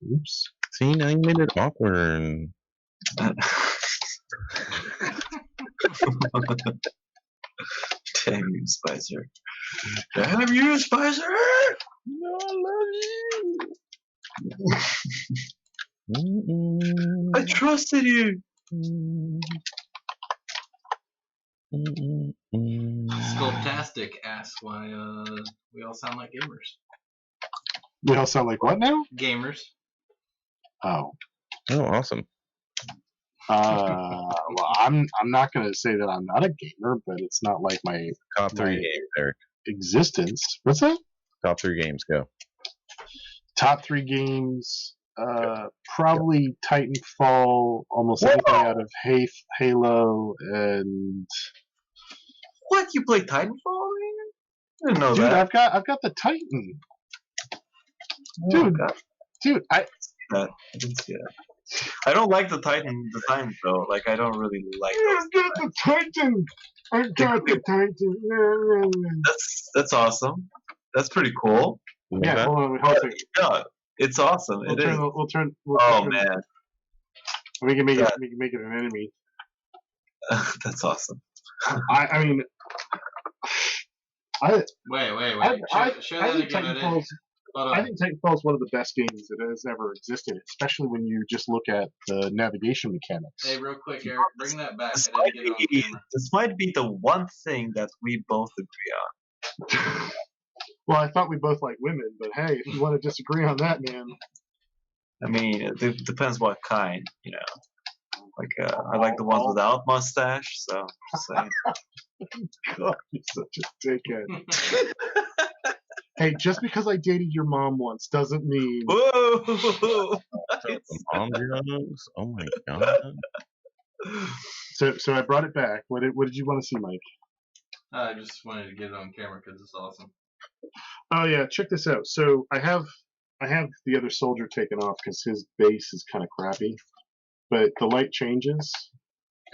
Oops. See, now you made it awkward. Damn you, Spicer. Damn you, Spicer! No, I love you. I trusted you! Sculptastic asks why we all sound like gamers. We all sound like what now? Gamers. Oh. Oh, awesome. Well, I'm not gonna say that I'm not a gamer, but it's not like my Top 3 games, Eric. existence. What's that? Top 3 games, go. Top 3 games. Probably Titanfall, almost anything out of Halo, and What? You play Titanfall? I didn't know dude, that. I've got the Titan. Oh, Dude, I didn't see that. I don't like the Titan designs though. Like I don't really like those. I've got the Titan. I've got the Titan. That's awesome. That's pretty cool. Yeah, hold on, hold on. Yeah, it's awesome. We'll turn. Man, we can make it an enemy. that's awesome. I mean, Wait. Show that think again. I think Titanfall is one of the best games that has ever existed, especially when you just look at the navigation mechanics. Hey, real quick, Eric, bring that back. This might be the one thing that we both agree on. Well, I thought we both like women, but hey, if you want to disagree on that, man. I mean, it depends what kind, you know. Like, I like the ones without mustache, so just saying. God, you're such a dickhead. Hey, just because I dated your mom once doesn't mean. Whoa! Mom drugs? Oh my god. So I brought it back. What did you want to see, Mike? I just wanted to get it on camera because it's awesome. Oh yeah, check this out. So I have the other soldier taken off because his base is kind of crappy, but the light changes,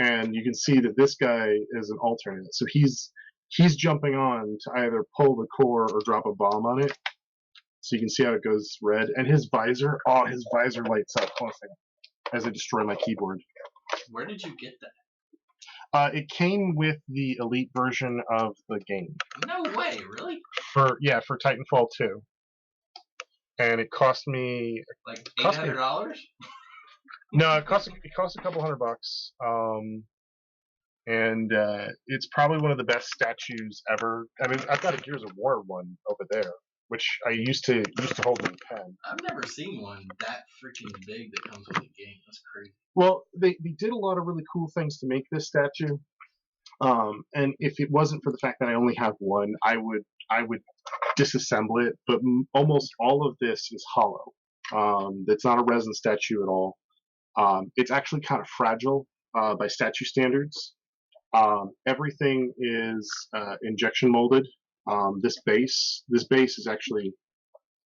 and you can see that this guy is an alternate. So he's jumping on to either pull the core or drop a bomb on it. So you can see how it goes red, and his visor lights up. Hold on a second, as I destroy my keyboard. Where did you get that? It came with the elite version of the game. No way, really? For Titanfall 2. And it cost me like $800. No, it cost a couple $100. And it's probably one of the best statues ever. I mean, I've got a Gears of War one over there, which I used to hold in a pen. I've never seen one that freaking big that comes with a game. That's crazy. Well, they did a lot of really cool things to make this statue. And if it wasn't for the fact that I only have one, I would disassemble it. But almost all of this is hollow. It's not a resin statue at all. It's actually kind of fragile by statue standards. Everything is injection molded. This base is actually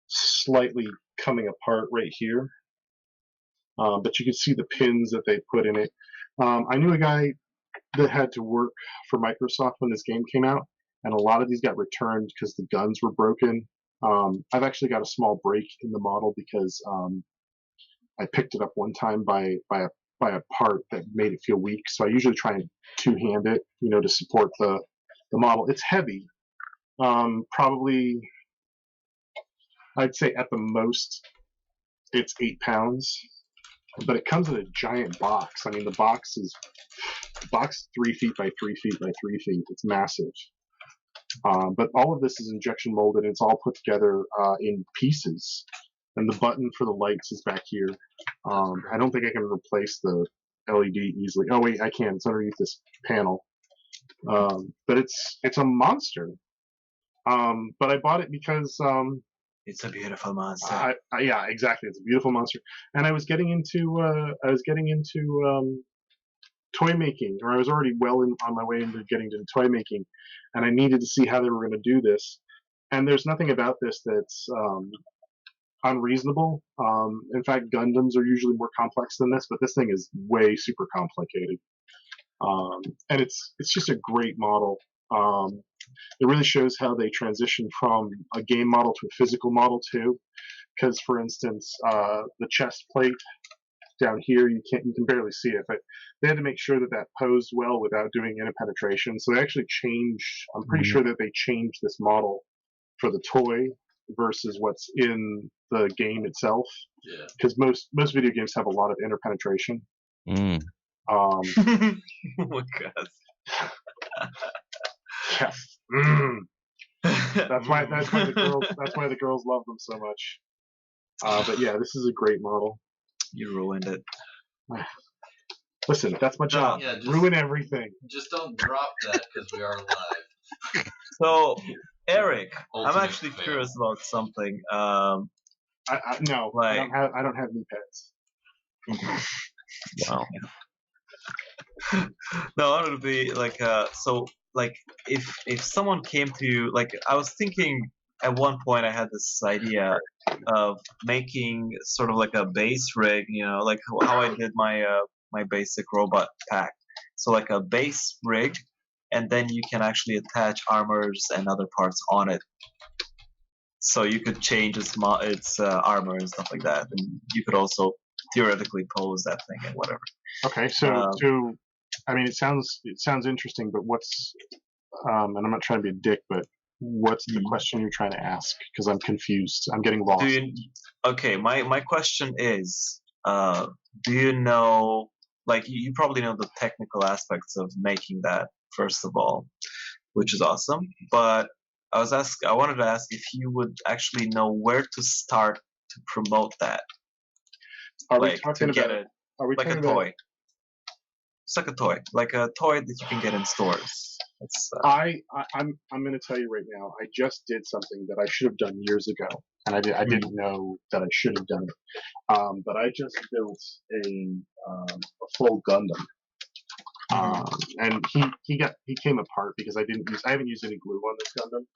slightly coming apart right here. But you can see the pins that they put in it. I knew a guy that had to work for Microsoft when this game came out, and a lot of these got returned because the guns were broken. I've actually got a small break in the model because I picked it up one time by a part that made it feel weak. So I usually try and two-hand it, to support the model. It's heavy. Probably, I'd say at the most it's 8 pounds, but it comes in a giant box. I mean, the box is 3 feet by 3 feet by 3 feet. It's massive. But all of this is injection molded. It's all put together in pieces. And the button for the lights is back here. I don't think I can replace the LED easily. Oh wait, I can. It's underneath this panel. But it's a monster. But I bought it because It's a beautiful monster. yeah, exactly. It's a beautiful monster. And I was getting into toy making, or I was already on my way into getting into toy making, and I needed to see how they were going to do this. And there's nothing about this that's unreasonable. In fact, Gundams are usually more complex than this, but this thing is way super complicated. And it's just a great model. It really shows how they transition from a game model to a physical model too. Because, for instance, the chest plate down here, you can barely see it, but they had to make sure that posed well without doing interpenetration. So they actually changed. I'm pretty sure that they changed this model for the toy versus what's in the game itself. Yeah. Because most video games have a lot of interpenetration. Mm. Oh my god. Yeah. Mm. That's why the girls love them so much. But yeah, this is a great model. You ruined it. Listen, that's my job. Yeah, ruin everything. Just don't drop that because we are live. So, Eric, Ultimate I'm actually fail. curious about something. No, Like- I don't have knee pads. Wow. No, I wanted to be like, so, like, if someone came to you, like, I was thinking at one point I had this idea of making sort of like a base rig, you know, like how I did my my basic robot pack. So like a base rig, and then you can actually attach armors and other parts on it. So you could change its armor and stuff like that, and you could also theoretically pose that thing and whatever. Okay, so I mean, it sounds interesting, but what's and I'm not trying to be a dick, but what's the question you're trying to ask? Because I'm confused. I'm getting lost. Okay, my question is, do you know, like, you probably know the technical aspects of making that, first of all, which is awesome. But I wanted to ask if you would actually know where to start to promote that. Are like, we talking to get about? it, Are we like talking a about? toy? It's like a toy, that you can get in stores. It's, I'm going to tell you right now. I just did something that I should have done years ago, and I didn't know that I should have done it. But I just built a full Gundam, and he came apart because I haven't used any glue on this Gundam.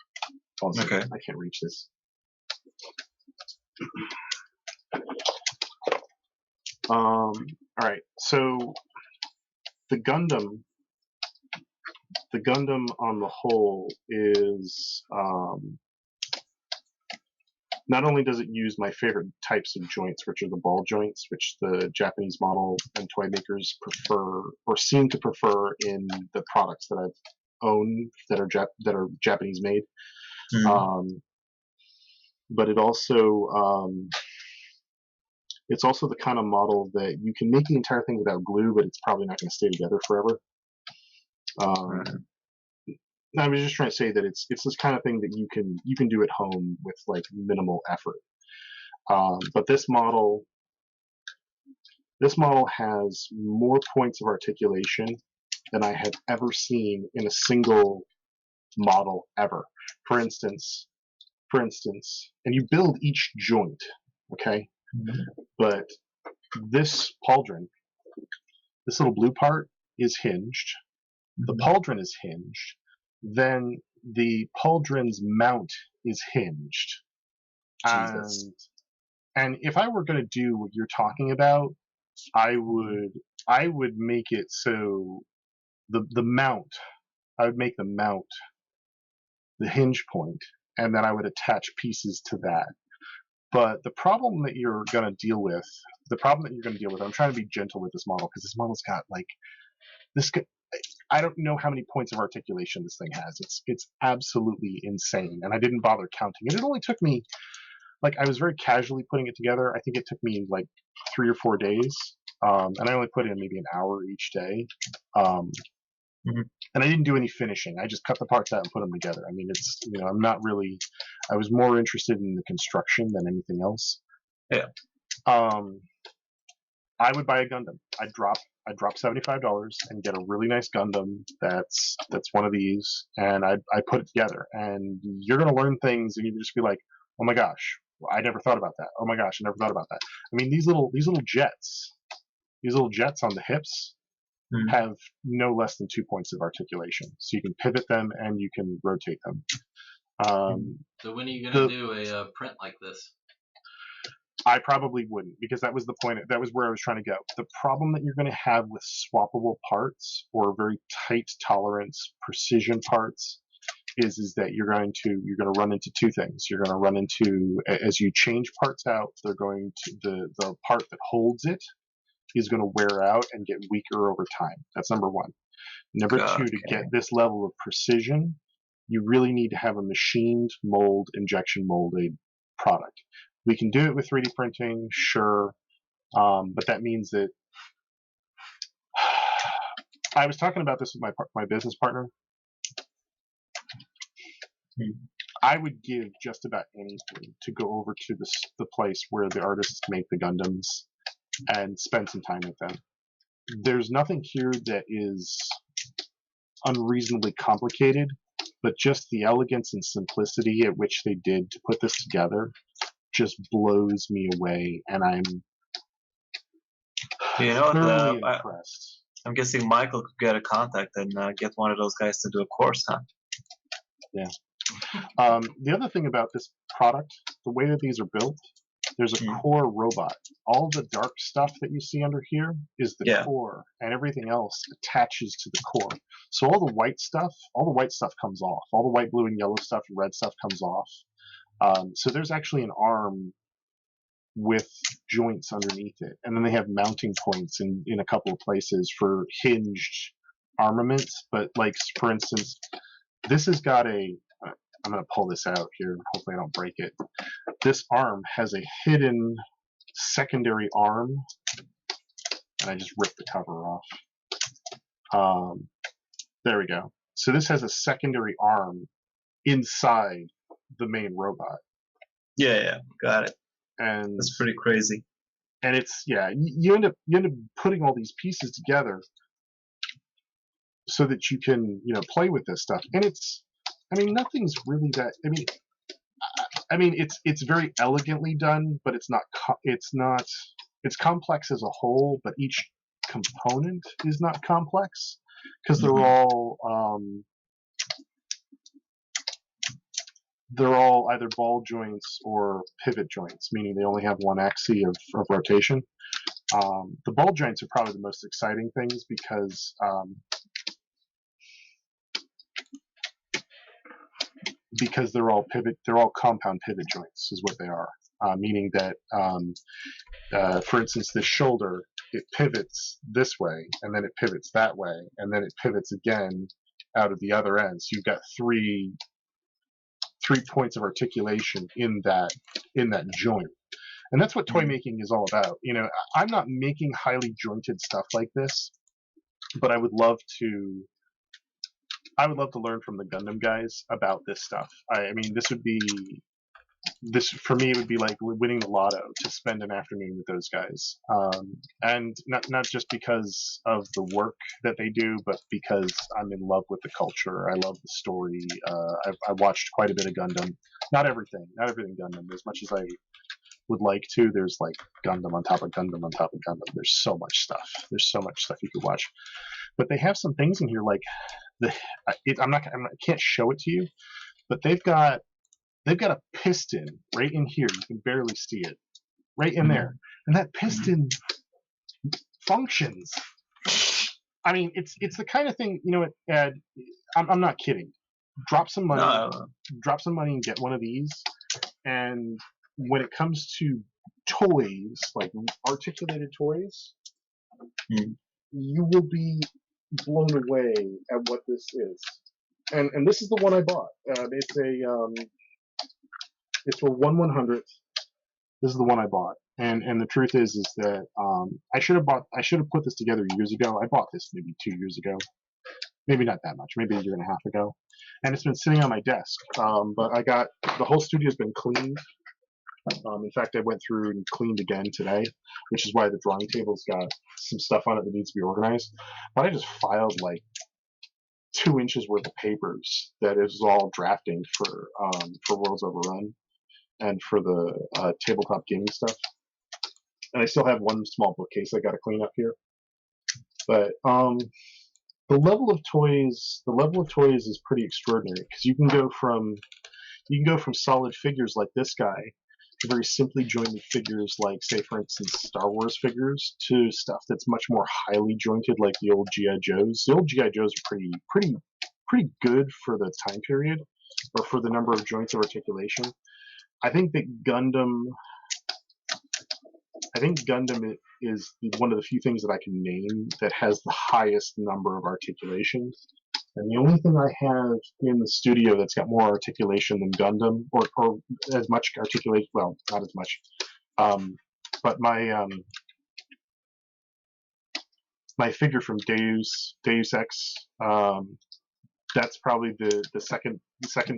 Also, Okay. I can't reach this. All right, so the Gundam on the whole is not only does it use my favorite types of joints, which are the ball joints, which the Japanese model and toy makers prefer or seem to prefer in the products that I've owned that are Japanese made. But it also it's also the kind of model that you can make the entire thing without glue, but it's probably not going to stay together forever. I was just trying to say that it's this kind of thing that you can do at home with like minimal effort. But this model has more points of articulation than I have ever seen in a single model ever. For instance, and you build each joint, okay? But this pauldron, this little blue part is hinged. The pauldron is hinged. Then the pauldron's mount is hinged. Jesus. And if I were going to do what you're talking about, I would make it so the mount, I would make the mount the hinge point, and then I would attach pieces to that. But the problem that you're going to deal with, I'm trying to be gentle with this model because this model's got like this. I don't know how many points of articulation this thing has. It's absolutely insane, and I didn't bother counting it. It only took me like I was very casually putting it together. I think it took me like 3 or 4 days, and I only put in maybe an hour each day. And I didn't do any finishing. I just cut the parts out and put them together. I mean, it's I'm not really. I was more interested in the construction than anything else. Yeah. I would buy a Gundam. I'd drop $75 and get a really nice Gundam that's one of these, and I put it together. And you're gonna learn things, and you just be like, oh my gosh, I never thought about that. Oh my gosh, I never thought about that. I mean, these little jets on the hips have no less than 2 points of articulation, so you can pivot them and you can rotate them. So when are you gonna do a print like this? I probably wouldn't, because that was the point. That was where I was trying to go. The problem that you're going to have with swappable parts or very tight tolerance precision parts is that you're going to run into two things. You're going to run into, as you change parts out, they're going to the part that holds it is going to wear out and get weaker over time. That's number one. Number two, to get this level of precision, you really need to have a machined mold, injection molded product. We can do it with 3D printing, sure, but that means that I was talking about this with my business partner. I would give just about anything to go over to the place where the artists make the Gundams and spend some time with them. There's nothing here that is unreasonably complicated, but just the elegance and simplicity at which they did to put this together just blows me away, and I'm thoroughly impressed. I'm guessing Michael could get a contact and get one of those guys to do a course, huh? Yeah. The other thing about this product, the way that these are built, there's a core robot. All the dark stuff that you see under here is the core, and everything else attaches to the core. So all the white stuff comes off. All the white, blue, and yellow stuff and red stuff comes off. So there's actually an arm with joints underneath it, and then they have mounting points in a couple of places for hinged armaments. But like, for instance, this has got I'm going to pull this out here. Hopefully I don't break it. This arm has a hidden secondary arm, and I just ripped the cover off. There we go. So this has a secondary arm inside the main robot. Yeah, got it. And that's pretty crazy. And it's you end up putting all these pieces together so that you can play with this stuff. And nothing's really that. It's very elegantly done, but it's complex as a whole, but each component is not complex because they're all either ball joints or pivot joints, meaning they only have one axis of rotation. The ball joints are probably the most exciting things because they're all compound pivot joints is what they are, meaning that for instance, this shoulder, it pivots this way and then it pivots that way and then it pivots again out of the other end. So you've got three points of articulation in that joint. And that's what toy making is all about. I'm not making highly jointed stuff like this, but I would love to learn from the Gundam guys about this stuff. This for me, it would be like winning the lotto to spend an afternoon with those guys. And not just because of the work that they do, but because I'm in love with the culture. I love the story. I watched quite a bit of Gundam. Not everything Gundam. As much as I would like to, there's like Gundam on top of Gundam on top of Gundam. There's so much stuff. You could watch. But they have some things in here like I can't show it to you, but they've got a piston right in here. You can barely see it, right in there, and that piston functions. It's the kind of thing, Ed. I'm not kidding. Drop some money and get one of these. And when it comes to toys, like articulated toys, you will be blown away at what this is. And this is the one I bought. It's a 1/100th. This is the one I bought. And the truth is that I should have put this together years ago. I bought this maybe 2 years ago, maybe not that much, maybe a year and a half ago, and it's been sitting on my desk. But the whole studio's been cleaned. In fact, I went through and cleaned again today, which is why the drawing table's got some stuff on it that needs to be organized. But I just filed like 2 inches worth of papers that is all drafting for Worlds Overrun and for the tabletop gaming stuff. And I still have one small bookcase I got to clean up here. But the level of toys is pretty extraordinary, because you can go from solid figures like this guy to very simply jointed figures like, say, for instance, Star Wars figures, to stuff that's much more highly jointed like the old G.I. Joes. The old G.I. Joes are pretty good for the time period, or for the number of joints of articulation. I think Gundam is one of the few things that I can name that has the highest number of articulations. And the only thing I have in the studio that's got more articulation than Gundam, or as much articulation, well, not as much, but my figure from Deus Ex, that's probably the second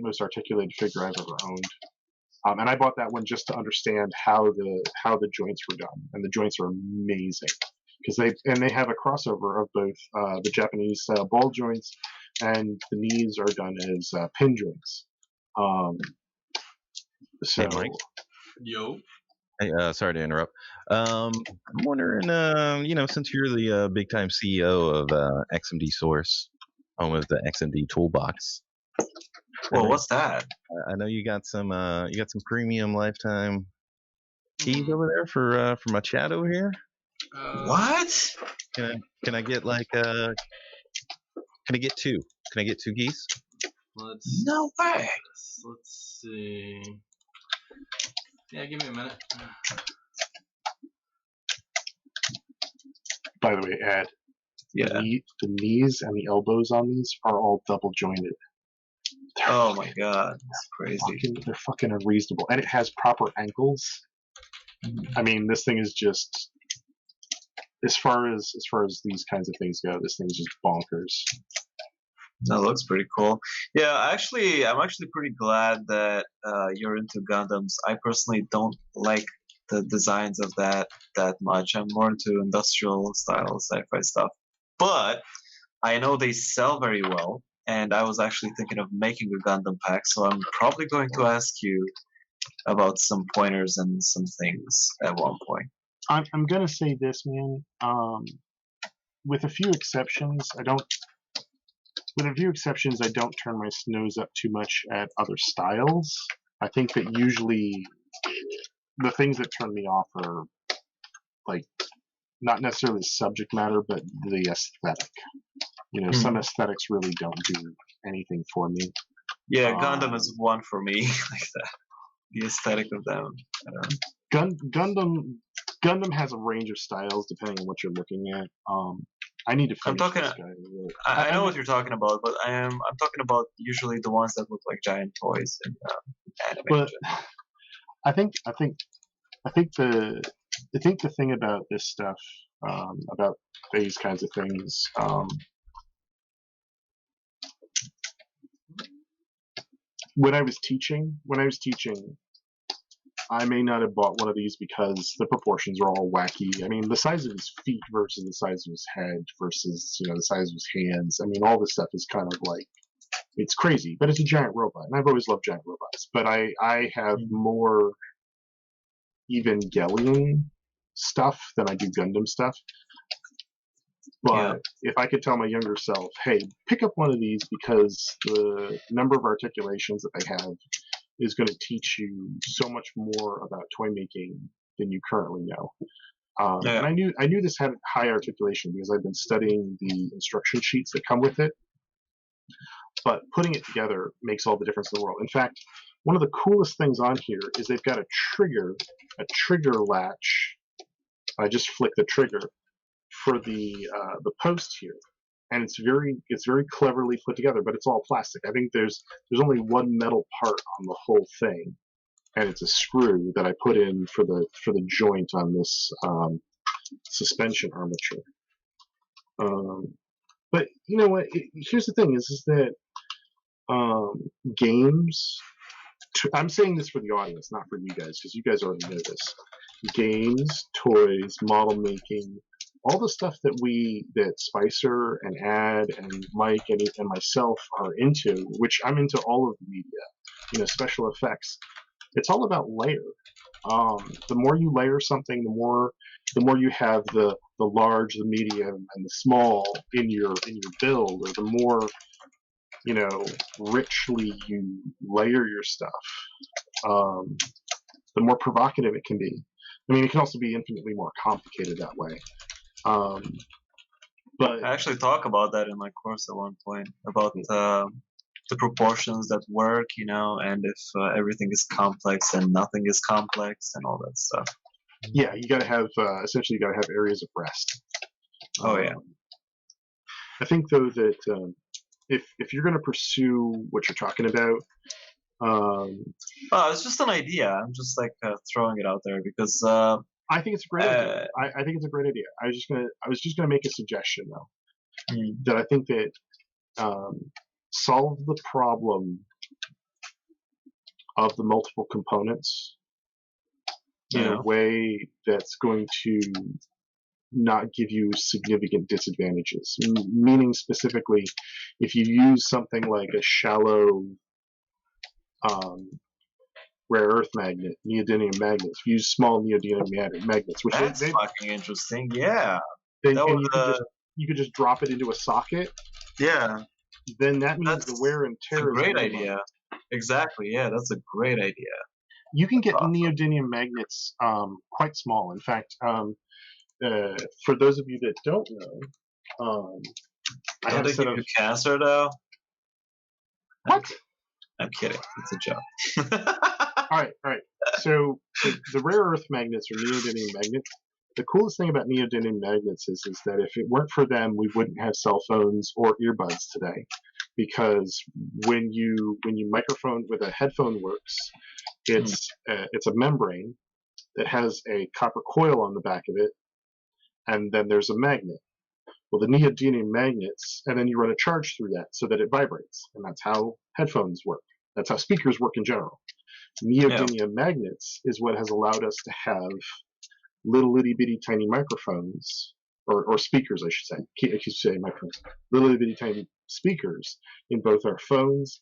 most articulated figure I've ever owned. And I bought that one just to understand how the joints were done, and the joints are amazing, because they have a crossover of both the Japanese style ball joints, and the knees are done as pin joints. So, Hey, Mike. Yo. Hey, sorry to interrupt. I'm wondering, since you're the big time CEO of XMD Source, home of the XMD Toolbox. Well, what's that? I know you got some premium lifetime keys over there for my chat over here. What? Can I get like can I get 2? Can I get 2 keys? No way. Let's see. Yeah, give me a minute. by the way, Ed, Yeah. the knees and the elbows on these are all double jointed. Oh my god, that's crazy. They're fucking unreasonable, and it has proper ankles. I mean, this thing is just, as far as these kinds of things go, this thing is just bonkers. That looks pretty cool. Yeah, I'm actually pretty glad that you're into Gundams. I personally don't like the designs of that much. I'm more into industrial style sci-fi stuff. But I know they sell very well, and I was actually thinking of making a Gundam pack, so I'm probably going to ask you about some pointers and some things at one point. I'm gonna say this, man. With a few exceptions, I don't turn my nose up too much at other styles. I think that usually the things that turn me off are like not necessarily subject matter, but the aesthetic. You know, some aesthetics really don't do anything for me. Yeah, Gundam is one for me, like that. The aesthetic of them. Gundam has a range of styles depending on what you're looking at. I need to finish this guy. I know what you're talking about, but I'm talking about usually the ones that look like giant toys in anime. But I think the thing about this stuff, about these kinds of things, when I was teaching, I may not have bought one of these because the proportions are all wacky. I mean, the size of his feet versus the size of his head versus, the size of his hands. I mean, all this stuff is kind of like, it's crazy, but it's a giant robot, and I've always loved giant robots. But I have more Evangelion stuff than I do Gundam stuff. But if I could tell my younger self, hey, pick up one of these because the number of articulations that they have is going to teach you so much more about toy making than you currently know. And I knew this had high articulation because I've been studying the instruction sheets that come with it. But putting it together makes all the difference in the world. In fact, one of the coolest things on here is they've got a trigger latch. I just flick the trigger for the post here, and it's very cleverly put together. But it's all plastic. I think there's only one metal part on the whole thing, and it's a screw that I put in for the joint on this suspension armature. But you know what? Here's the thing: is that games. I'm saying this for the audience, not for you guys, because you guys already know this. Games, toys, model making, all the stuff that Spicer and Ad and Mike and myself are into, which I'm into all of the media, special effects. It's all about layer. The more you layer something, the more you have the large, the medium, and the small in your build, or the more richly you layer your stuff, the more provocative it can be. I mean, it can also be infinitely more complicated that way. But I actually talk about that in my course at one point, about the proportions that work, and if everything is complex and nothing is complex and all that stuff. Yeah, you got to have essentially you got to have areas of rest. Oh yeah. I think though that if you're going to pursue what you're talking about, it's just an idea. I'm just like throwing it out there because I think it's a great idea. I think it's a great idea. I was just gonna make a suggestion though, that I think that solve the problem of the multiple components in a way that's going to not give you significant disadvantages. Meaning specifically, if you use something like a shallow rare earth magnet, neodymium magnets. If you use small neodymium magnets, which that's fucking interesting. Yeah. Then you could just drop it into a socket. Yeah. Then that means the wear and tear. That's a great idea. Exactly. Yeah, that's a great idea. You can get neodymium magnets quite small. In fact, for those of you that don't know, I have a set of cancer though. What? I'm kidding. It's a joke. All right. So the rare earth magnets or neodymium magnets. The coolest thing about neodymium magnets is that if it weren't for them, we wouldn't have cell phones or earbuds today. Because when you microphone with a headphone works, it's a membrane that has a copper coil on the back of it, and then there's a magnet. Well, the neodymium magnets, and then you run a charge through that so that it vibrates, and that's how headphones work. That's how speakers work in general. Neodymium magnets is what has allowed us to have little itty bitty tiny microphones, or speakers, I should say. I keep saying microphones. Little itty bitty tiny speakers in both our phones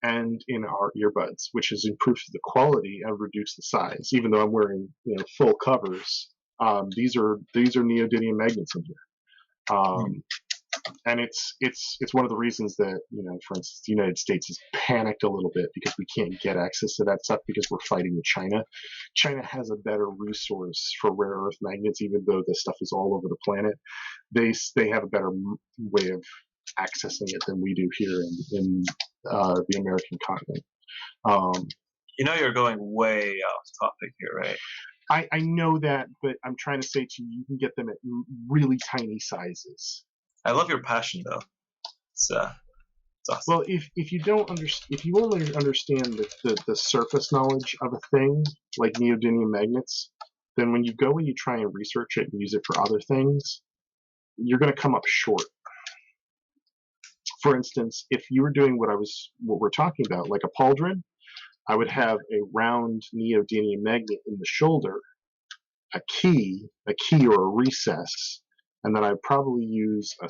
and in our earbuds, which has improved the quality and reduced the size. Even though I'm wearing full covers, these are neodymium magnets in here. And it's one of the reasons that, for instance, the United States has panicked a little bit because we can't get access to that stuff because we're fighting with China. China has a better resource for rare earth magnets, even though this stuff is all over the planet. They have a better way of accessing it than we do here in the American continent. You're going way off topic here, right? I know that, but I'm trying to say to you, you can get them at really tiny sizes. I love your passion, though. It's awesome. Well, if you don't if you only understand the surface knowledge of a thing like neodymium magnets, then when you go and you try and research it and use it for other things, you're going to come up short. For instance, if you were doing what we're talking about, like a pauldron, I would have a round neodymium magnet in the shoulder, a key or a recess, and then I'd probably use a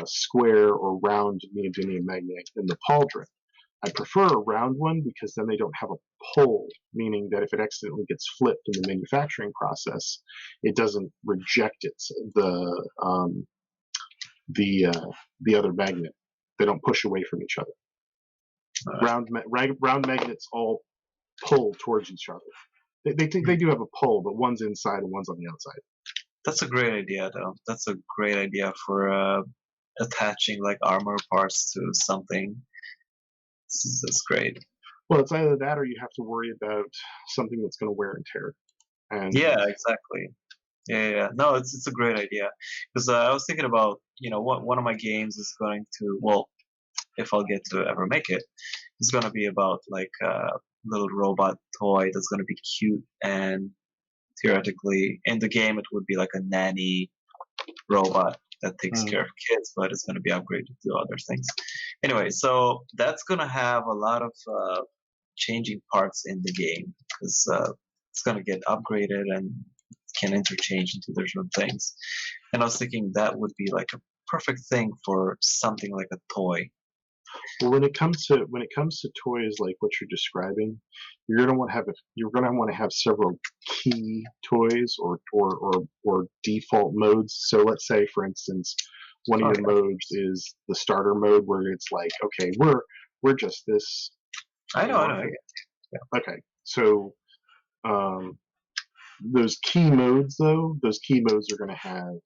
square or round neodymium magnet in the pauldron. I prefer a round one because then they don't have a pull, meaning that if it accidentally gets flipped in the manufacturing process, it doesn't reject the other magnet. They don't push away from each other. Round magnets all pull towards each other. They do have a pull, but one's inside and one's on the outside. That's a great idea, though. That's a great idea for attaching like armor parts to something. That's great. Well, it's either that or you have to worry about something that's going to wear and tear. And yeah, exactly. Yeah. No, it's a great idea because I was thinking about one of my games is going to, well, if I'll get to ever make it, it's going to be about like little robot toy that's going to be cute, and theoretically in the game it would be like a nanny robot that takes care of kids, but it's going to be upgraded to other things. Anyway, so that's going to have a lot of changing parts in the game because it's going to get upgraded and can interchange into different things. And I was thinking that would be like a perfect thing for something like a toy. Well, when it comes to toys like what you're describing, you're gonna want to have several key toys or default modes. So let's say, for instance, one of your modes is the starter mode, where it's like, okay, we're just this. I know. Yeah. Okay, so those key modes are going to have.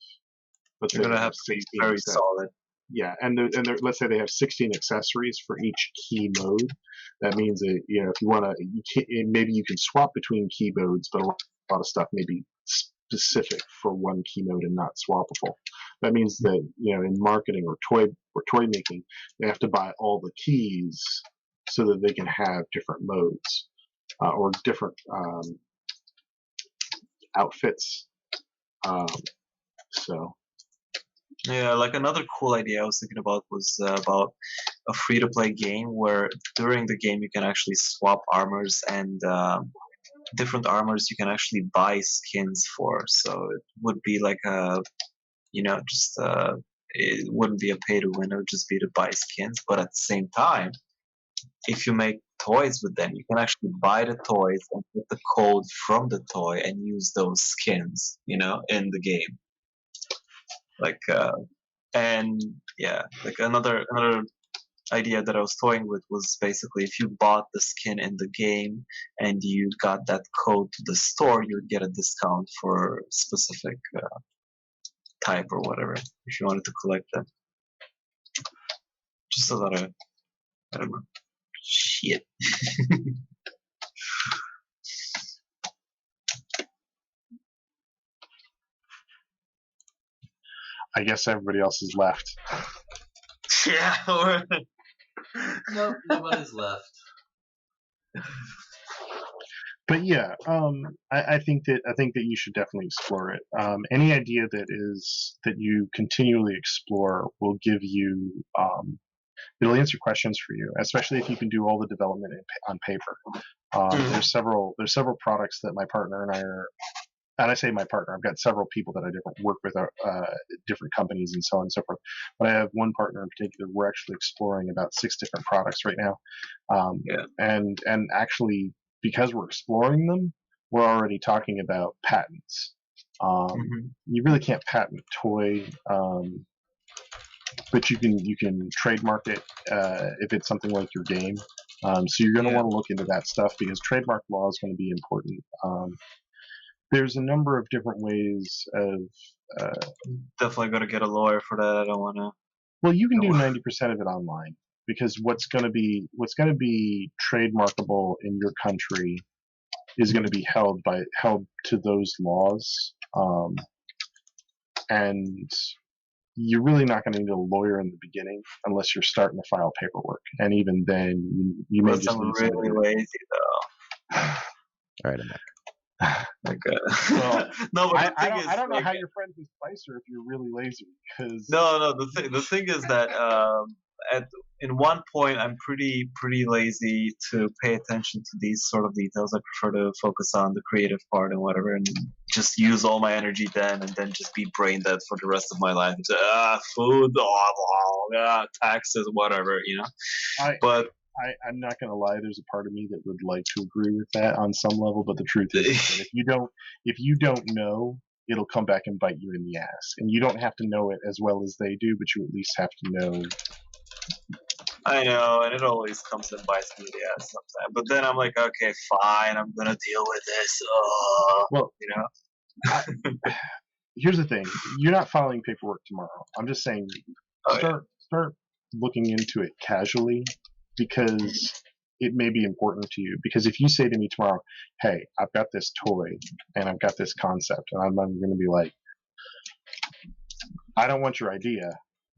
They're going to have to be very solid. Yeah, and let's say they have 16 accessories for each key mode. That means that, if you want to, maybe you can swap between key modes, but a lot of stuff may be specific for one key mode and not swappable. That means that in marketing or toy making, they have to buy all the keys so that they can have different modes or different outfits. So. Yeah, like another cool idea I was thinking about was about a free-to-play game where during the game you can actually swap armors, and different armors you can actually buy skins for. So it would be like it wouldn't be a pay-to-win, it would just be to buy skins. But at the same time, if you make toys with them, you can actually buy the toys and put the code from the toy and use those skins, in the game. Another idea that I was toying with was basically if you bought the skin in the game and you got that code to the store, you would get a discount for a specific type or whatever if you wanted to collect them. Just a lot of, I don't know, shit. I guess everybody else is left. Yeah. No, nobody's left. But yeah, I think that you should definitely explore it. Any idea that you continually explore will give you it'll answer questions for you, especially if you can do all the development on paper. There's several products that my partner and I are. And I say my partner, I've got several people that I work with, different companies and so on and so forth. But I have one partner in particular. We're actually exploring about 6 different products right now. And actually, because we're exploring them, we're already talking about patents. You really can't patent a toy, but you can trademark it if it's something like your game. So you're going to want to look into that stuff because trademark law is going to be important. There's a number of different ways of. Definitely got to get a lawyer for that. I don't want to. Well, you can do 90% of it online because what's going to be trademarkable in your country is going to be held to those laws, and you're really not going to need a lawyer in the beginning unless you're starting to file paperwork, and even then you may just need really lazy though. All right, I'm back. Well, no, but I don't know how you're friends with Spicer if you're really lazy. Because no, the thing is that in one point I'm pretty lazy to pay attention to these sort of details. I prefer to focus on the creative part and whatever, and just use all my energy then, and then just be brain dead for the rest of my life. And say, food, taxes, whatever, But I'm not going to lie. There's a part of me that would like to agree with that on some level, but the truth is that if you don't know, it'll come back and bite you in the ass. And you don't have to know it as well as they do, but you at least have to know. I know, and it always comes and bites me in the ass sometimes. But then I'm like, okay, fine, I'm gonna deal with this. Well, here's the thing: you're not filing paperwork tomorrow. I'm just saying, start looking into it casually. Because it may be important to you. Because if you say to me tomorrow, hey, I've got this toy and I've got this concept, and I'm going to be like, I don't want your idea,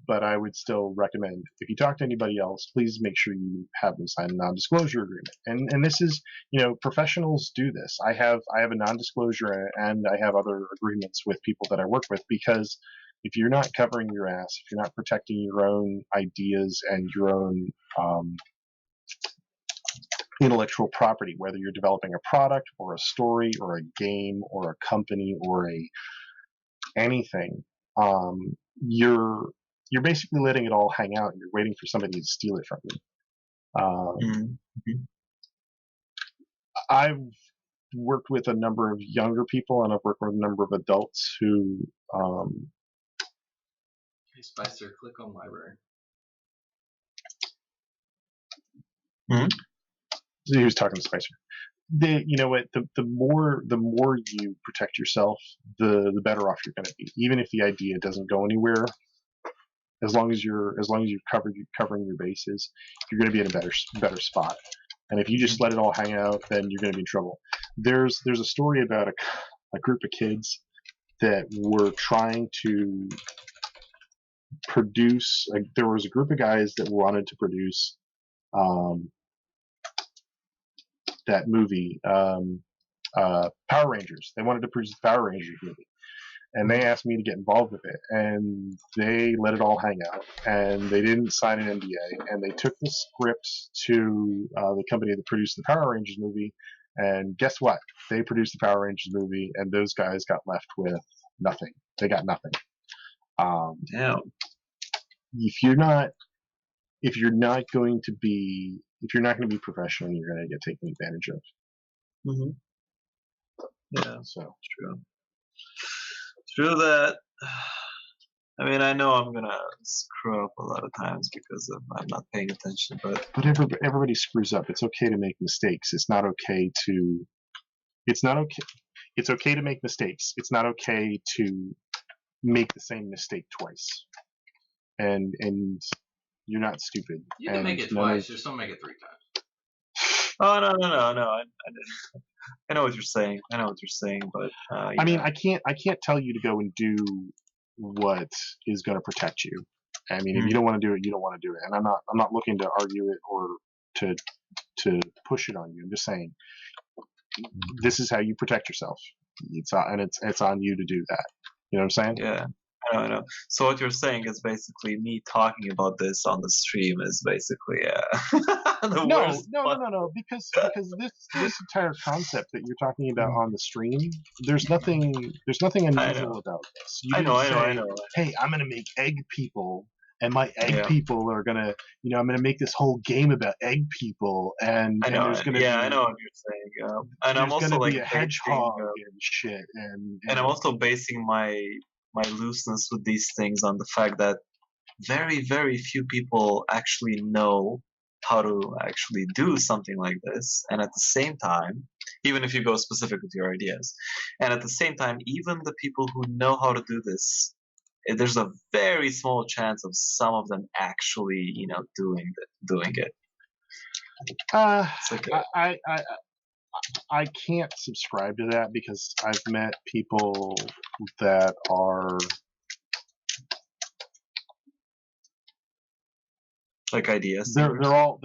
but I would still recommend, if you talk to anybody else, please make sure you have them sign a non-disclosure agreement. And this is, professionals do this. I have a non-disclosure, and I have other agreements with people that I work with, because if you're not covering your ass, if you're not protecting your own ideas and your own intellectual property, whether you're developing a product or a story or a game or a company or anything, you're basically letting it all hang out, and you're waiting for somebody to steal it from you. I've worked with a number of younger people, and I've worked with a number of adults who. Hey, Spicer, click on library. So he was talking to Spicer. You know what? The more you protect yourself, the better off you're going to be. Even if the idea doesn't go anywhere, as long as you're covering your bases, you're going to be in a better spot. And if you just let it all hang out, then you're going to be in trouble. There's a story about a group of kids that were trying to produce. There was a group of guys that wanted to produce that movie, Power Rangers. They wanted to produce the Power Rangers movie, and they asked me to get involved with it. And they let it all hang out, and they didn't sign an NDA. And they took the script to the company that produced the Power Rangers movie. And guess what? They produced the Power Rangers movie, and those guys got left with nothing. They got nothing. Damn. If you're not going to be professional, you're going to get taken advantage of. Yeah, so true that. I mean, I know I'm gonna screw up a lot of times because I'm not paying attention, but everybody screws up. It's okay to make mistakes. It's not okay to. It's not okay. It's okay to make mistakes. It's not okay to make the same mistake twice. And you're not stupid. You can make it twice. Just don't make it 3 times. Oh no! I know what you're saying. But I mean, I can't tell you to go and do what is going to protect you. I mean, if you don't want to do it, you don't want to do it. And I'm not looking to argue it or to push it on you. I'm just saying this is how you protect yourself. It's on you to do that. You know what I'm saying? Yeah. I know. So what you're saying is basically me talking about this on the stream is basically the worst. No. Because this entire concept that you're talking about on the stream, there's nothing unusual about this. I know. Hey, I'm gonna make egg people, and my egg people are gonna, I'm gonna make this whole game about egg people, and there's gonna be. I know what you're saying. And I'm also gonna be a hedgehog and shit, and I'm also basing my looseness with these things on the fact that very, very few people actually know how to actually do something like this. And at the same time, even if you go specific with your ideas, and at the same time, even the people who know how to do this, there's a very small chance of some of them actually, doing it. I can't subscribe to that because I've met people that are like ideas. They're all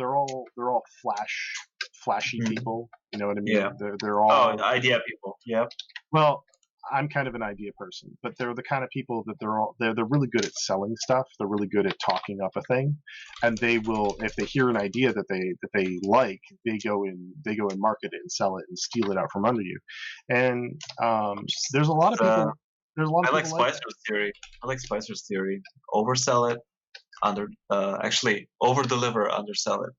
flashy people. You know what I mean? Yeah. They're all idea people. Yeah. Well, I'm kind of an idea person, but they're the kind of people that they're really good at selling stuff. They're really good at talking up a thing, and they will, if they hear an idea that they like, they go and market it and sell it and steal it out from under you. And there's a lot of people. I like Spicer's theory. Oversell it, actually over deliver, undersell it.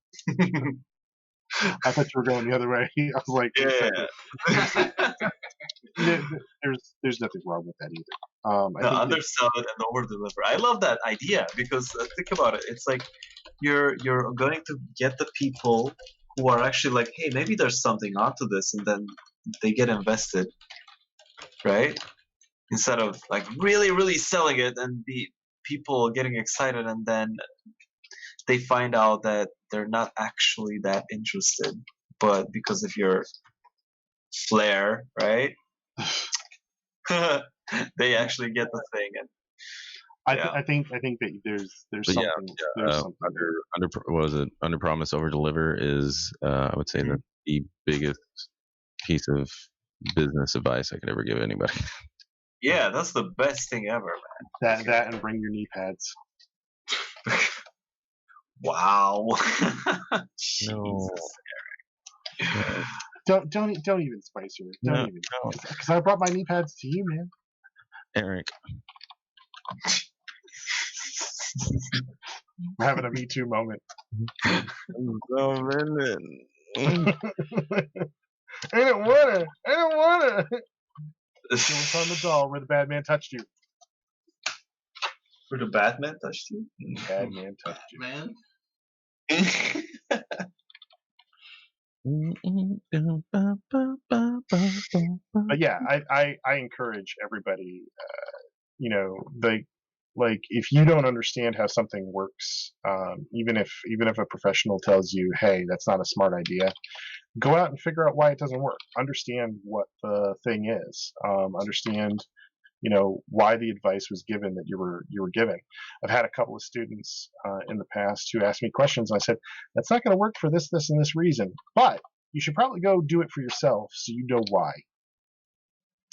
I thought you were going the other way. I was like, there's nothing wrong with that either. Undersell it and over deliver. I love that idea because think about it. It's like you're going to get the people who are actually like, hey, maybe there's something onto this, and then they get invested, right? Instead of like really, really selling it and be people getting excited, and then they find out that they're not actually that interested, but because of your flair, right? They actually get the thing. And I think that there's But something there's something under what was it? Under promise, over deliver is I would say the biggest piece of business advice I could ever give anybody. Yeah, that's the best thing ever, man. that and bring your knee pads. Wow. No. Don't even spice her. Don't even. Because I brought my knee pads to you, man. Eric. We're having a Me Too moment. I don't wanna. Don't on the doll where the bad man touched you. Where the Batman touched you? Bad man touched you. Man. But yeah, I encourage everybody, like if you don't understand how something works, even if a professional tells you, hey, that's not a smart idea, go out and figure out why it doesn't work. Understand what the thing is. Understand, why the advice was given that you were given. I've had a couple of students in the past who asked me questions, and I said, that's not going to work for this, and this reason, but you should probably go do it for yourself so you know why.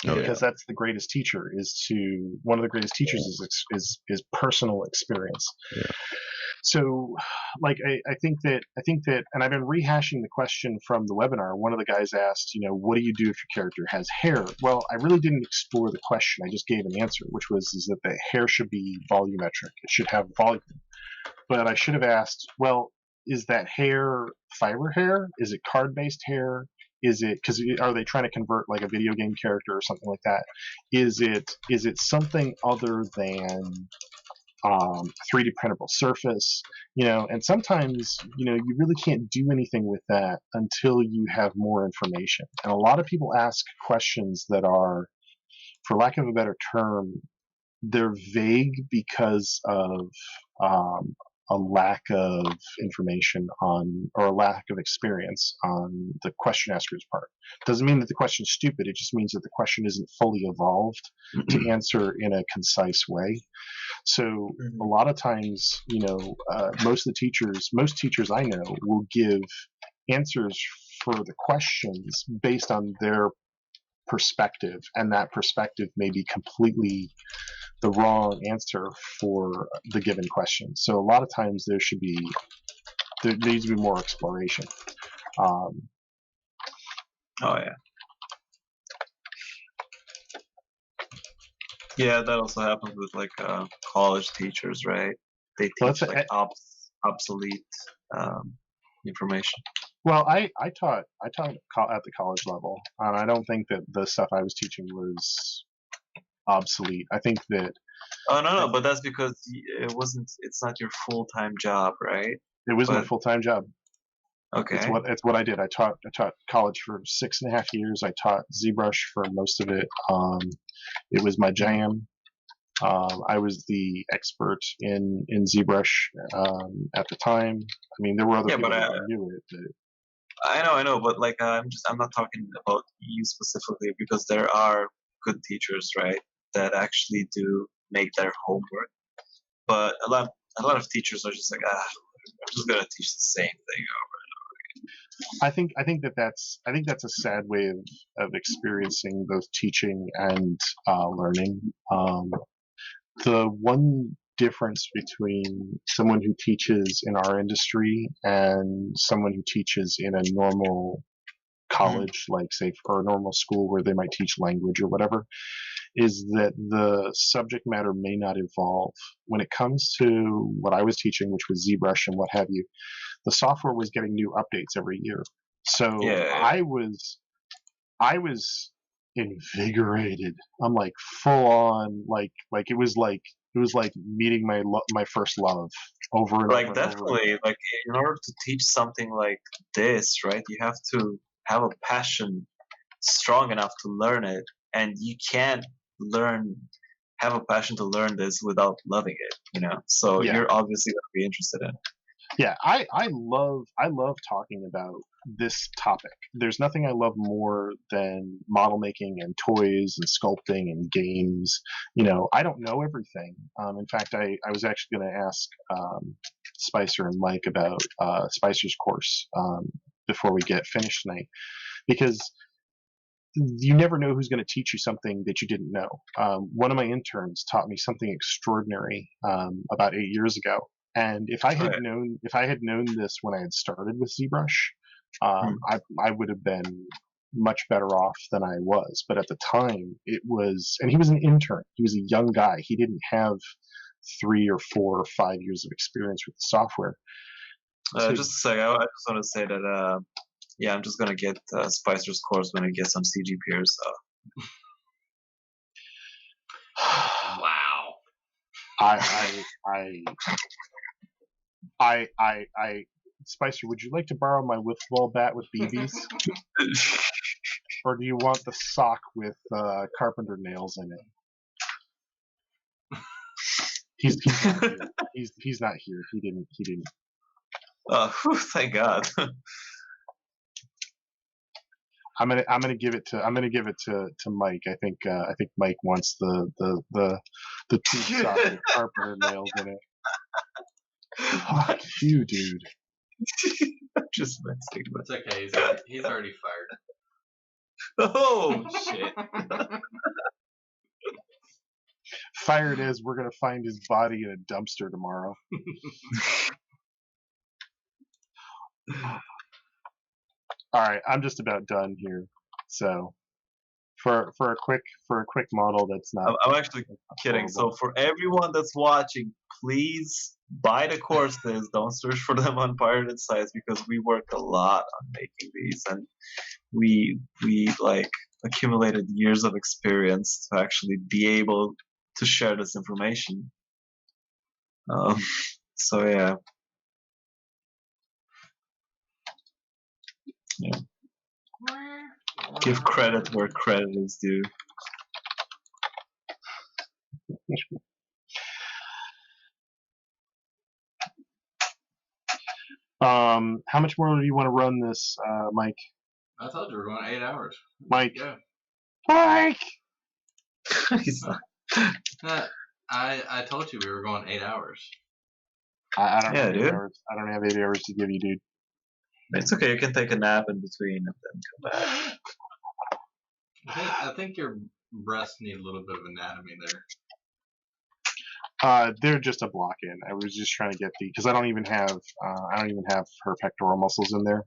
Because that's the greatest teacher. One of the greatest teachers is personal experience. Yeah. So, like, I think that, and I've been rehashing the question from the webinar. One of the guys asked, what do you do if your character has hair? Well, I really didn't explore the question. I just gave an answer, which is that the hair should be volumetric. It should have volume. But I should have asked, well, is that hair fiber hair? Is it card-based hair? Is it, because are they trying to convert like a video game character or something like that? Is it something other than 3D printable surface? And sometimes you really can't do anything with that until you have more information. And a lot of people ask questions that are, for lack of a better term, they're vague because of a lack of information or a lack of experience on the question asker's part. Doesn't mean that the question's stupid. It just means that the question isn't fully evolved to answer in a concise way. So a lot of times, most teachers I know will give answers for the questions based on their perspective, and that perspective may be completely the wrong answer for the given question. So a lot of times there needs to be more exploration. Oh yeah. Yeah, that also happens with like college teachers, right? They teach obsolete information. Well, I taught at the college level, and I don't think that the stuff I was teaching was obsolete. I think that. Oh no, but that's because it's not your full-time job, right? It was my full-time job. Okay. It's what I did. I taught college for 6.5 years. I taught ZBrush for most of it. It was my jam. I was the expert in ZBrush at the time. I mean, there were other people that knew it. But... I know, but like I'm not talking about you specifically, because there are good teachers, right, that actually do make their homework. But a lot of teachers are just like, I'm just gonna teach the same thing over and over again. I think that's a sad way of experiencing both teaching and learning. The one difference between someone who teaches in our industry and someone who teaches in a normal college, like say, or a normal school where they might teach language or whatever, is that the subject matter may not evolve. When it comes to what I was teaching, which was ZBrush and what have you, the software was getting new updates every year. So I was invigorated. I'm like full on, like it was like meeting my first love over and over. Like definitely, like in order to teach something like this, right, you have to have a passion strong enough to learn it, and you can't have a passion to learn this without loving it, So you're obviously going to be interested in it. Yeah, I love talking about this topic. There's nothing I love more than model making and toys and sculpting and games. I don't know everything. In fact, I was actually going to ask Spicer and Mike about Spicer's course before we get finished tonight, because you never know who's going to teach you something that you didn't know. One of my interns taught me something extraordinary about 8 years ago, and if I had known this when I had started with ZBrush, I would have been much better off than I was. But at the time, and he was an intern. He was a young guy. He didn't have 3 or 4 or 5 years of experience with the software. So, just a sec. I just want to say that yeah, I'm just gonna get Spicer's course when I get some CG peers. So. Wow. I Spicer, would you like to borrow my wiffle bat with BBs? Or do you want the sock with carpenter nails in it? He's not here. He's not here. He didn't. Thank God. I'm gonna give it to Mike. I think Mike wants the tube sock with carpenter nails in it. Fuck you, dude. I'm just messing with. It's okay. He's already fired. Oh shit. Fired as we're gonna find his body in a dumpster tomorrow. All right, I'm just about done here. So, for a quick model that's not. I'm actually kidding. Horrible. So for everyone that's watching, please buy the courses. Don't search for them on pirated sites, because we worked a lot on making these, and we like accumulated years of experience to actually be able to share this information. So yeah. Give credit where credit is due. How much more do you want to run this, Mike? I thought you were going 8 hours. Mike. Yeah. Mike. He's not. I told you we were going 8 hours. I don't have 8 dude. hours. I don't have 8 hours to give you, dude. It's okay. You can take a nap in between and then come back. I think your breasts need a little bit of anatomy there. They're just a block in. I was just trying to get because I don't even have her pectoral muscles in there,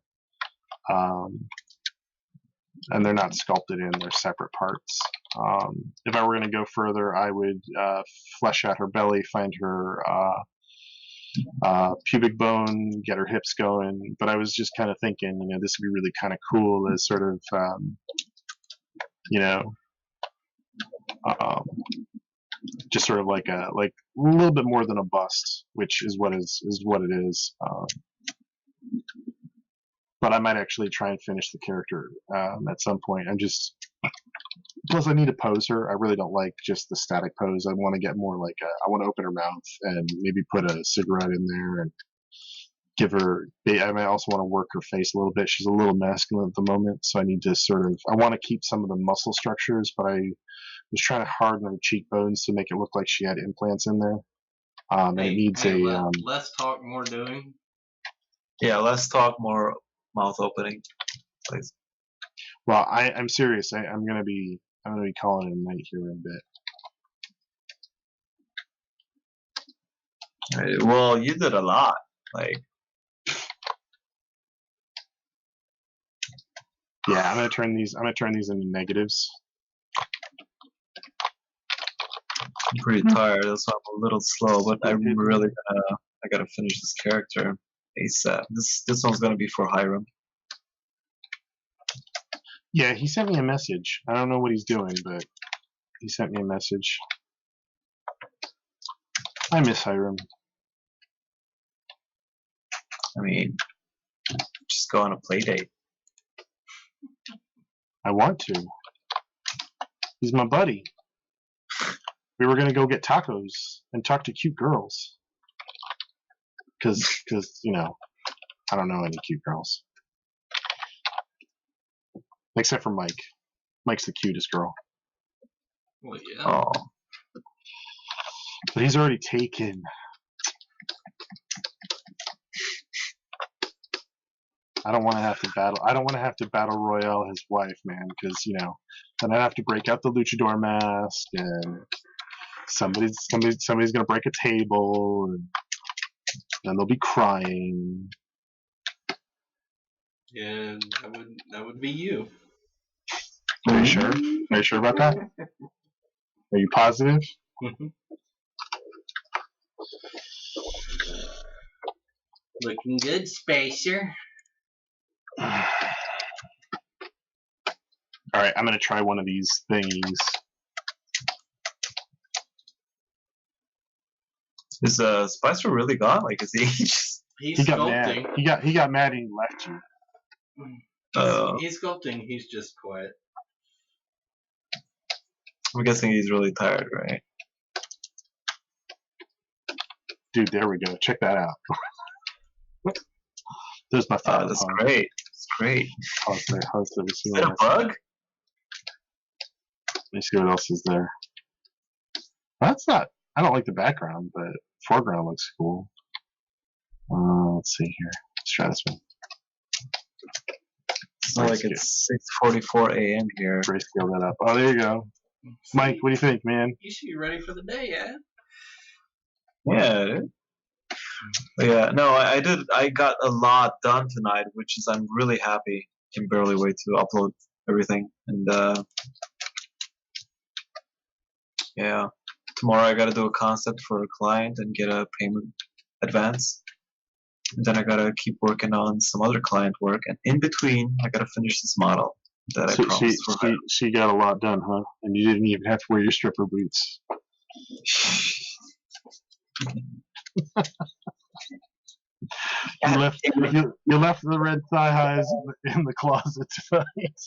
and they're not sculpted in. They're separate parts. If I were going to go further, I would flesh out her belly, find her pubic bone, get her hips going. But I was just kind of thinking, this would be really kind of cool as sort of, just sort of like a little bit more than a bust, which is what it is. But I might actually try and finish the character at some point. Plus I need to pose her. I really don't like just the static pose. I want to get more like I want to open her mouth and maybe put a cigarette in there and give her. I might also want to work her face a little bit. She's a little masculine at the moment, so I need to I want to keep some of the muscle structures, but I was trying to harden her cheekbones to make it look like she had implants in there. And it needs less talk, more doing. Yeah, less talk, more mouth opening, please. Well, I'm serious. I'm gonna be calling it a night here in a bit. Right, well, you did a lot. Yeah, I'm gonna turn these into negatives. I'm pretty tired. That's why I'm a little slow, but I'm really I gotta finish this character ASAP. This one's gonna be for Hiram. Yeah, he sent me a message. I don't know what he's doing, but he sent me a message. I miss Hiram. I mean, just go on a play date. I want to. He's my buddy. We were gonna go get tacos and talk to cute girls. because I don't know any cute girls except for Mike. Mike's the cutest girl. Well, yeah. Oh, But he's already taken. I don't want to have to battle. I don't want to have to battle royale his wife, man, because then I'd have to break out the luchador mask, and somebody's gonna break a table, and then they'll be crying. And that would be you. Are you sure? Are you sure about that? Are you positive? Looking good, Spacer. All right, I'm gonna try one of these thingies. is Spicer really gone? Like, is he just? He's He got sculpting. mad. He got mad and he left you. He's sculpting. He's just quiet. I'm guessing he's really tired, right? Dude, there we go. Check that out. There's my thought. That's great. It's great. How's the Is that a bug? Let me see what else is there. That's not. I don't like the background, but foreground looks cool. Let's see here. Let's try this one. It's not like it's 6:44 a.m. here. Grayscale that up. Oh, there you go. Mike, what do you think, man? You should be ready for the day, yeah? Yeah, dude. Yeah, no, I did. I got a lot done tonight, which is I'm really happy. Can barely wait to upload everything, and yeah, tomorrow I gotta do a concept for a client and get a payment advance. And then I gotta keep working on some other client work, and in between I gotta finish this model that I promised for her. She got a lot done, huh? And you didn't even have to wear your stripper boots. You left the red thigh highs in the closet tonight.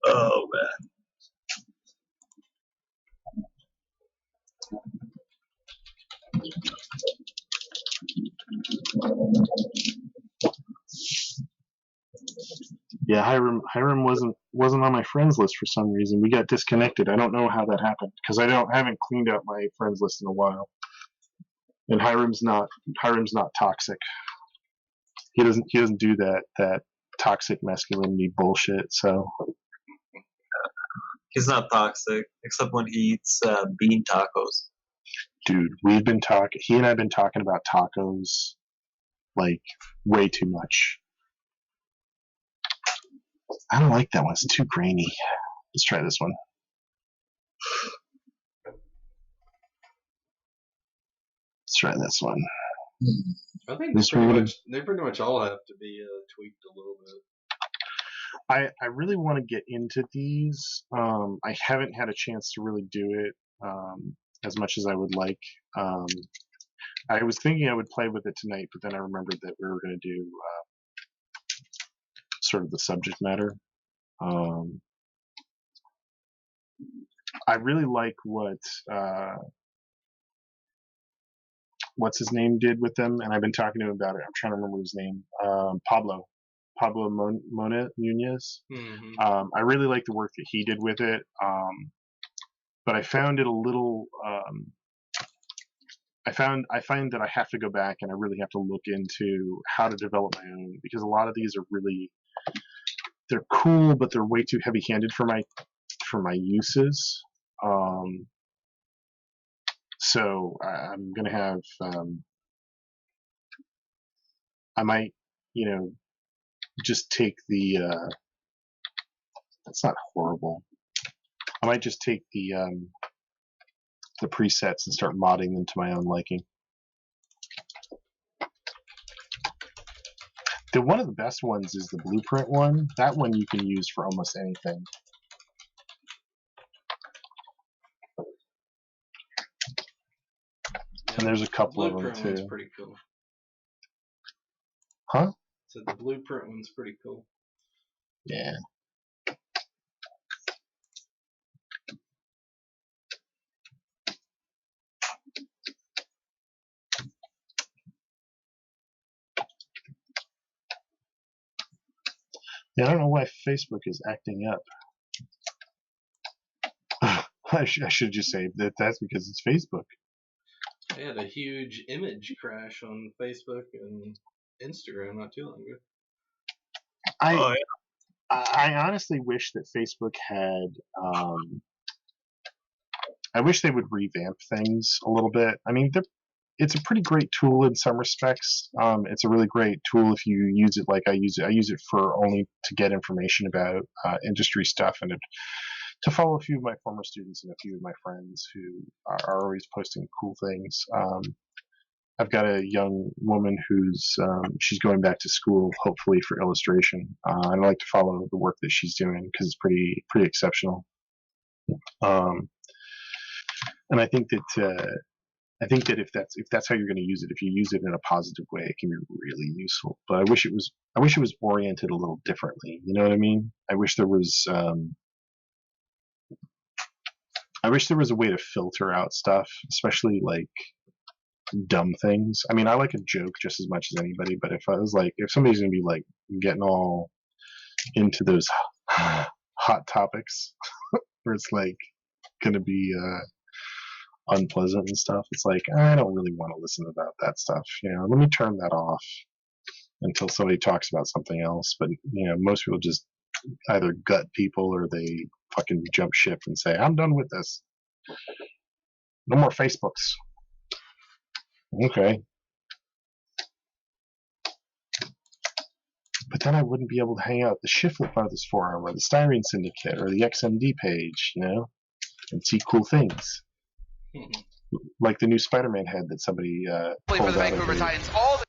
Oh man. Yeah, Hiram wasn't on my friends list for some reason. We got disconnected. I don't know how that happened because I haven't cleaned up my friends list in a while. And Hiram's not toxic. He doesn't do that toxic masculinity bullshit. So He's not toxic, except when he eats bean tacos. dude, he and I have been talking about tacos like way too much. I don't like that one. It's too grainy. Let's try this one. Let's try this one. I think they pretty much all have to be tweaked a little bit. I really want to get into these. I haven't had a chance to really do it as much as I would like. I was thinking I would play with it tonight, but then I remembered that we were going to do sort of the subject matter. I really like what's his name did with them, and I've been talking to him about it. I'm trying to remember his name. Pablo Nunez. Mm-hmm. I really like the work that he did with it, but I found it a little. I find that I have to go back and I really have to look into how to develop my own, because a lot of these are they're cool, but they're way too heavy-handed for my uses. So I'm gonna have I might just take the that's not horrible. I might just take the presets and start modding them to my own liking. One of the best ones is the blueprint one. That one you can use for almost anything. Yeah, and there's a couple of them blueprint too. one's pretty cool. Huh? So the blueprint one's pretty cool. Yeah. Yeah, I don't know why Facebook is acting up. I should just say that's because it's Facebook. They had a huge image crash on Facebook and Instagram not too long ago. I honestly wish that Facebook had. I wish they would revamp things a little bit. I mean, it's a pretty great tool in some respects. It's a really great tool if you use it like I use it. I use it for only to get information about industry stuff and to follow a few of my former students and a few of my friends who are always posting cool things. I've got a young woman who's she's going back to school, hopefully for illustration. I like to follow the work that she's doing because it's pretty exceptional. And I think that if that's how you're going to use it, if you use it in a positive way, it can be really useful. But I wish it was oriented a little differently. You know what I mean? I wish there was a way to filter out stuff, especially like dumb things. I mean, I like a joke just as much as anybody, but if somebody's going to be like getting all into those hot topics where it's like going to be unpleasant and stuff, it's like I don't really want to listen about that stuff. Let me turn that off until somebody talks about something else. But most people just either gut people or they fucking jump ship and say, I'm done with this. No more Facebooks. Okay. But then I wouldn't be able to hang out at the Shiflet Brothers forum or the Styrene Syndicate or the XMD page, and see cool things. Like the new Spider-Man head that somebody Play for the Vancouver Titans all the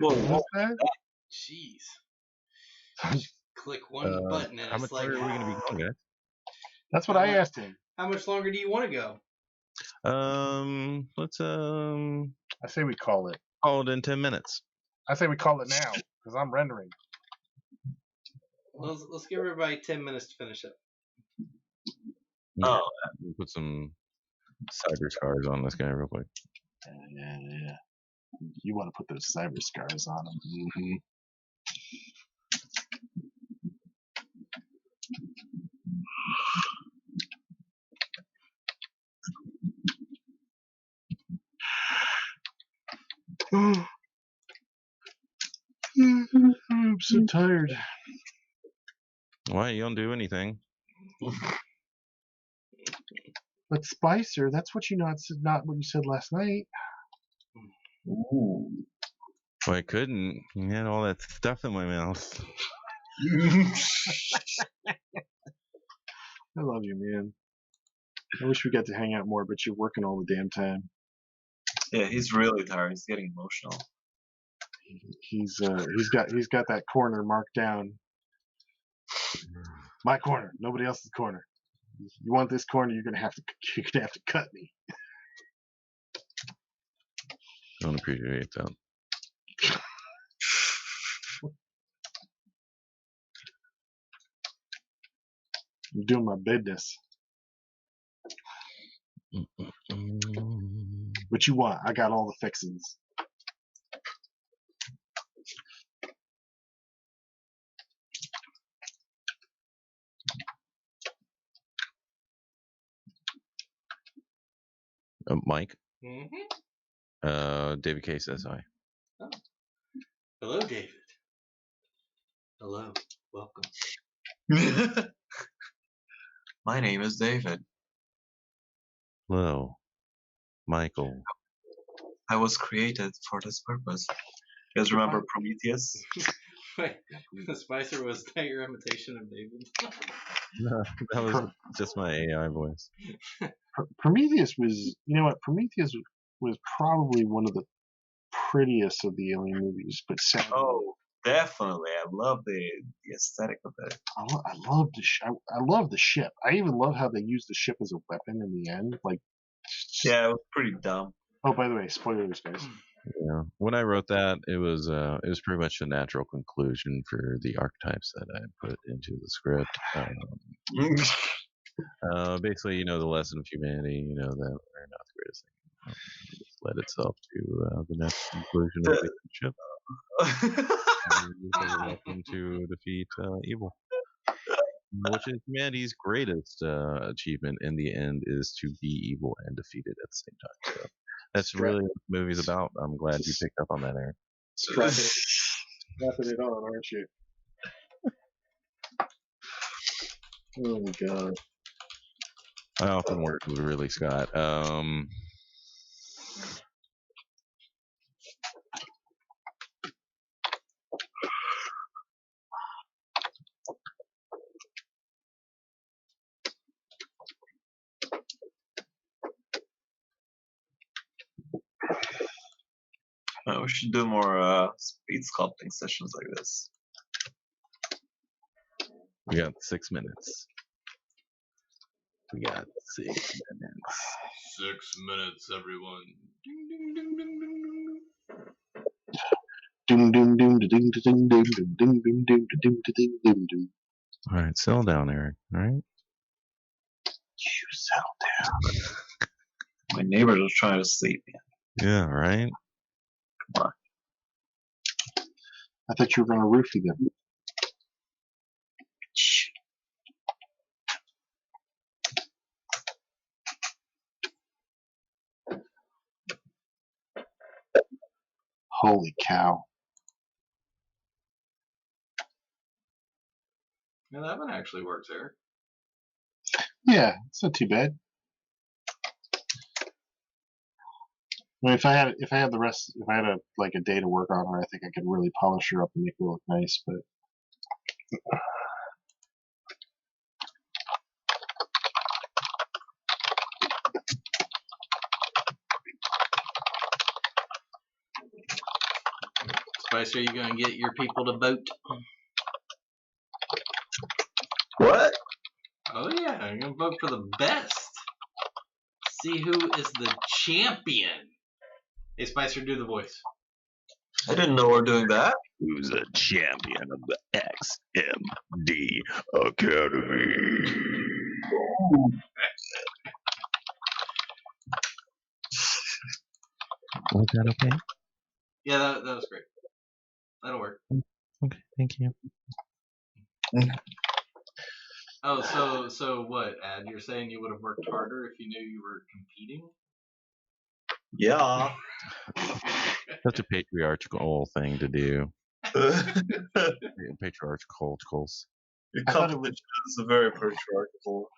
What was that? Jeez. Click one button and how much longer are we going to be going, guys? That's what I asked him. How much longer do you want to go? Let's I say we call it. call it in 10 minutes. I say we call it now because I'm rendering. Let's give everybody 10 minutes to finish up. Yeah, we'll put some cyber scars on this guy real quick. Yeah. You want to put those cyber scars on him. Mm-hmm. I'm so tired. Why? You don't do anything. But Spicer, that's what not what you said last night. Ooh. Well, I couldn't. You had all that stuff in my mouth. I love you, man. I wish we got to hang out more, but you're working all the damn time. Yeah, he's really tired. He's getting emotional. He's got that corner marked down. My corner, nobody else's corner. You want this corner, you're gonna have to cut me. Don't appreciate that. I'm doing my business. What you want? I got all the fixings. Mike? Mm-hmm. David K says hi. Oh. Hello, David. Hello. Welcome. My name is David. Hello, Michael. I was created for this purpose. You guys remember Prometheus? Wait, Spicer, was that your imitation of David? No, that was just my AI voice. Prometheus was, Prometheus was probably one of the prettiest of the Alien movies, but sadly, Oh, definitely. I love the aesthetic of it. I love I love the ship. I even love how they used the ship as a weapon in the end. Like, Yeah, it was pretty dumb. Oh, by the way, spoilers, guys. Yeah, when I wrote that, it was pretty much a natural conclusion for the archetypes that I put into the script. Basically, the lesson of humanity, that we're not the greatest thing. It just led itself to the next conclusion of the ship. Welcome to defeat evil. Which is humanity's greatest achievement in the end is to be evil and defeat it at the same time. So that's really what the movie's about. I'm glad you picked up on that, Aaron. Strapping it on, aren't you? Oh my god. I often work with Ridley Scott. We should do more speed sculpting sessions like this. We got 6 minutes. We got 6 minutes. 6 minutes, everyone. Ding, ding, ding, ding, ding, ding. Doom doom doom da ding da ding doom doom doom doom doom da ding da ding doom doom. All right, settle down, Eric. All right. You settle down. My neighbors are trying to sleep. Yeah, right. Come on. I thought you were going to roofie them. Holy cow. Yeah, that one actually works, Eric. Yeah, it's not too bad. I mean, if I had the rest, if I had a day to work on her, I think I could really polish her up and make her look nice. But Spicer, are you gonna get your people to vote? What? Oh yeah, I'm gonna vote for the best. See who is the champion. Hey Spicer, do the voice. I didn't know we're doing that. Who's the champion of the XMD Academy? Was that okay? Yeah, that was great. That'll work. Okay, thank you. Oh, so what, Ad? You're saying you would have worked harder if you knew you were competing? Yeah. That's a patriarchal thing to do. Patriarchals. Your competition is very patriarchal.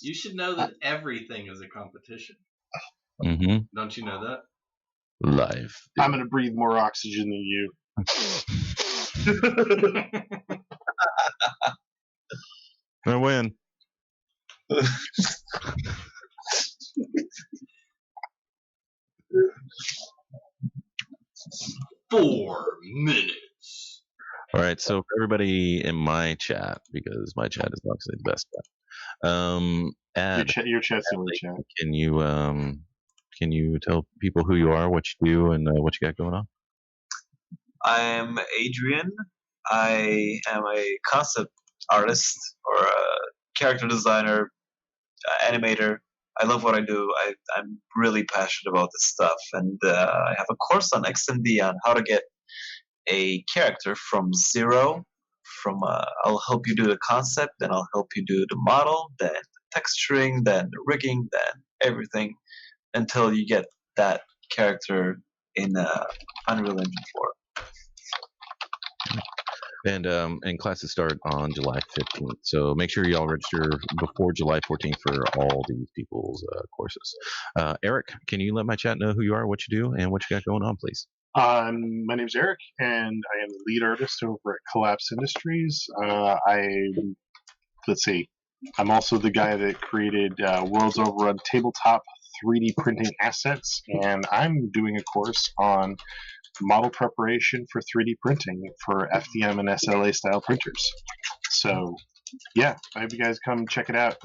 You should know that everything is a competition. Mm-hmm. Don't you know that? Life. I'm going to breathe more oxygen than you. I win. 4 minutes. All right, so for everybody in my chat, because my chat is obviously the best chat. Ad, Your chat's the only chat. can you tell people who you are, what you do, and what you got going on? I'm Adrian. I am a concept artist or a character designer, animator. I love what I do. I'm really passionate about this stuff, and I have a course on XMD on how to get a character from zero. I'll help you do the concept, then I'll help you do the model, then the texturing, then the rigging, then everything until you get that character in Unreal Engine 4. And classes start on July 15th. So make sure y'all register before July 14th for all these people's courses. Eric, can you let my chat know who you are, what you do, and what you got going on, please? My name's Eric, and I am the lead artist over at Collapse Industries. I'm also the guy that created Worlds Overrun tabletop 3D printing assets, and I'm doing a course on model preparation for 3D printing for FDM and SLA style printers. So, yeah, I hope you guys come check it out.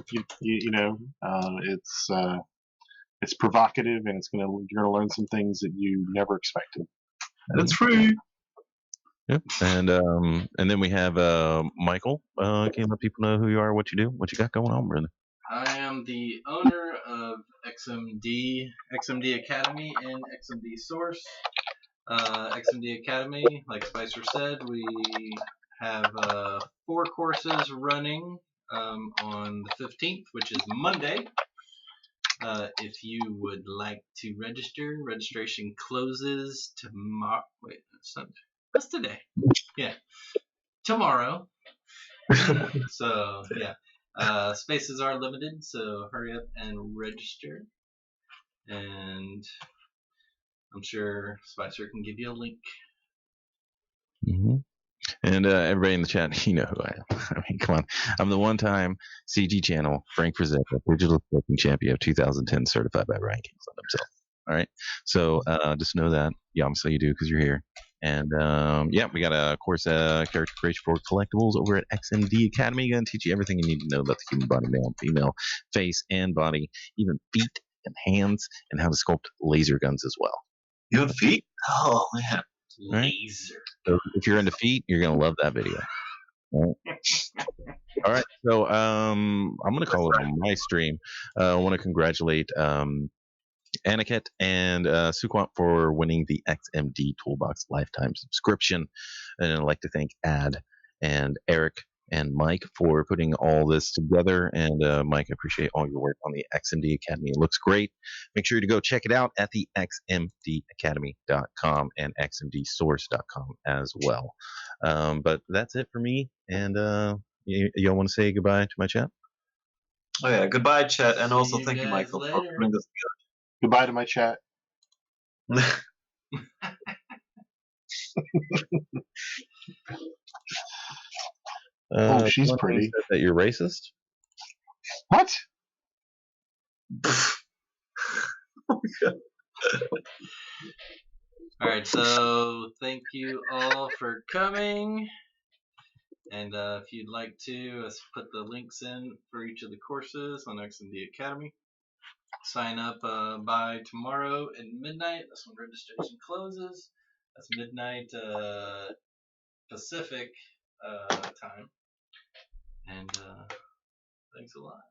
It's provocative, and you're gonna learn some things that you never expected. And it's free. Yep. And then we have Michael. Can you let people know who you are, what you do, what you got going on, brother? I am the owner of XMD Academy and XMD Source. XMD Academy, like Spicer said, we have 4 courses running on the 15th, which is Monday. If you would like to register, registration closes tomorrow. Wait, that's today. Yeah, tomorrow. So yeah, spaces are limited, so hurry up and register. And I'm sure Spicer can give you a link. Mm-hmm. And everybody in the chat, you know who I am. I mean, come on. I'm the one-time CG channel Frank Frazetta, digital sculpting champion of 2010, certified by Ryan Kingsland himself. All right. So just know that. Yeah, obviously you do because you're here. And yeah, we got a course, character creation for collectibles over at XMD Academy. Going to teach you everything you need to know about the human body, male and female, face and body, even feet and hands, and how to sculpt laser guns as well. Even feet? Oh man. Right? Laser. So if you're into feet, you're gonna love that video. All right. So I'm gonna call it on my stream. I want to congratulate Aniket and Suquant for winning the XMD Toolbox lifetime subscription, and I'd like to thank Ad and Eric and Mike for putting all this together. And Mike, I appreciate all your work on the XMD Academy. It looks great. Make sure to go check it out at the xmdacademy.com and xmdsource.com as well. But that's it for me. And y'all want to say goodbye to my chat? Oh yeah, goodbye, chat, and also See you thank you, guys Michael, for later. putting this Goodbye to my chat. together. Oh, she's someone pretty. said that you're racist. What? All right, so thank you all for coming. And if you'd like to, let's put the links in for each of the courses on XMD Academy. Sign up by tomorrow at midnight. That's when registration closes. That's midnight Pacific time. And thanks a lot.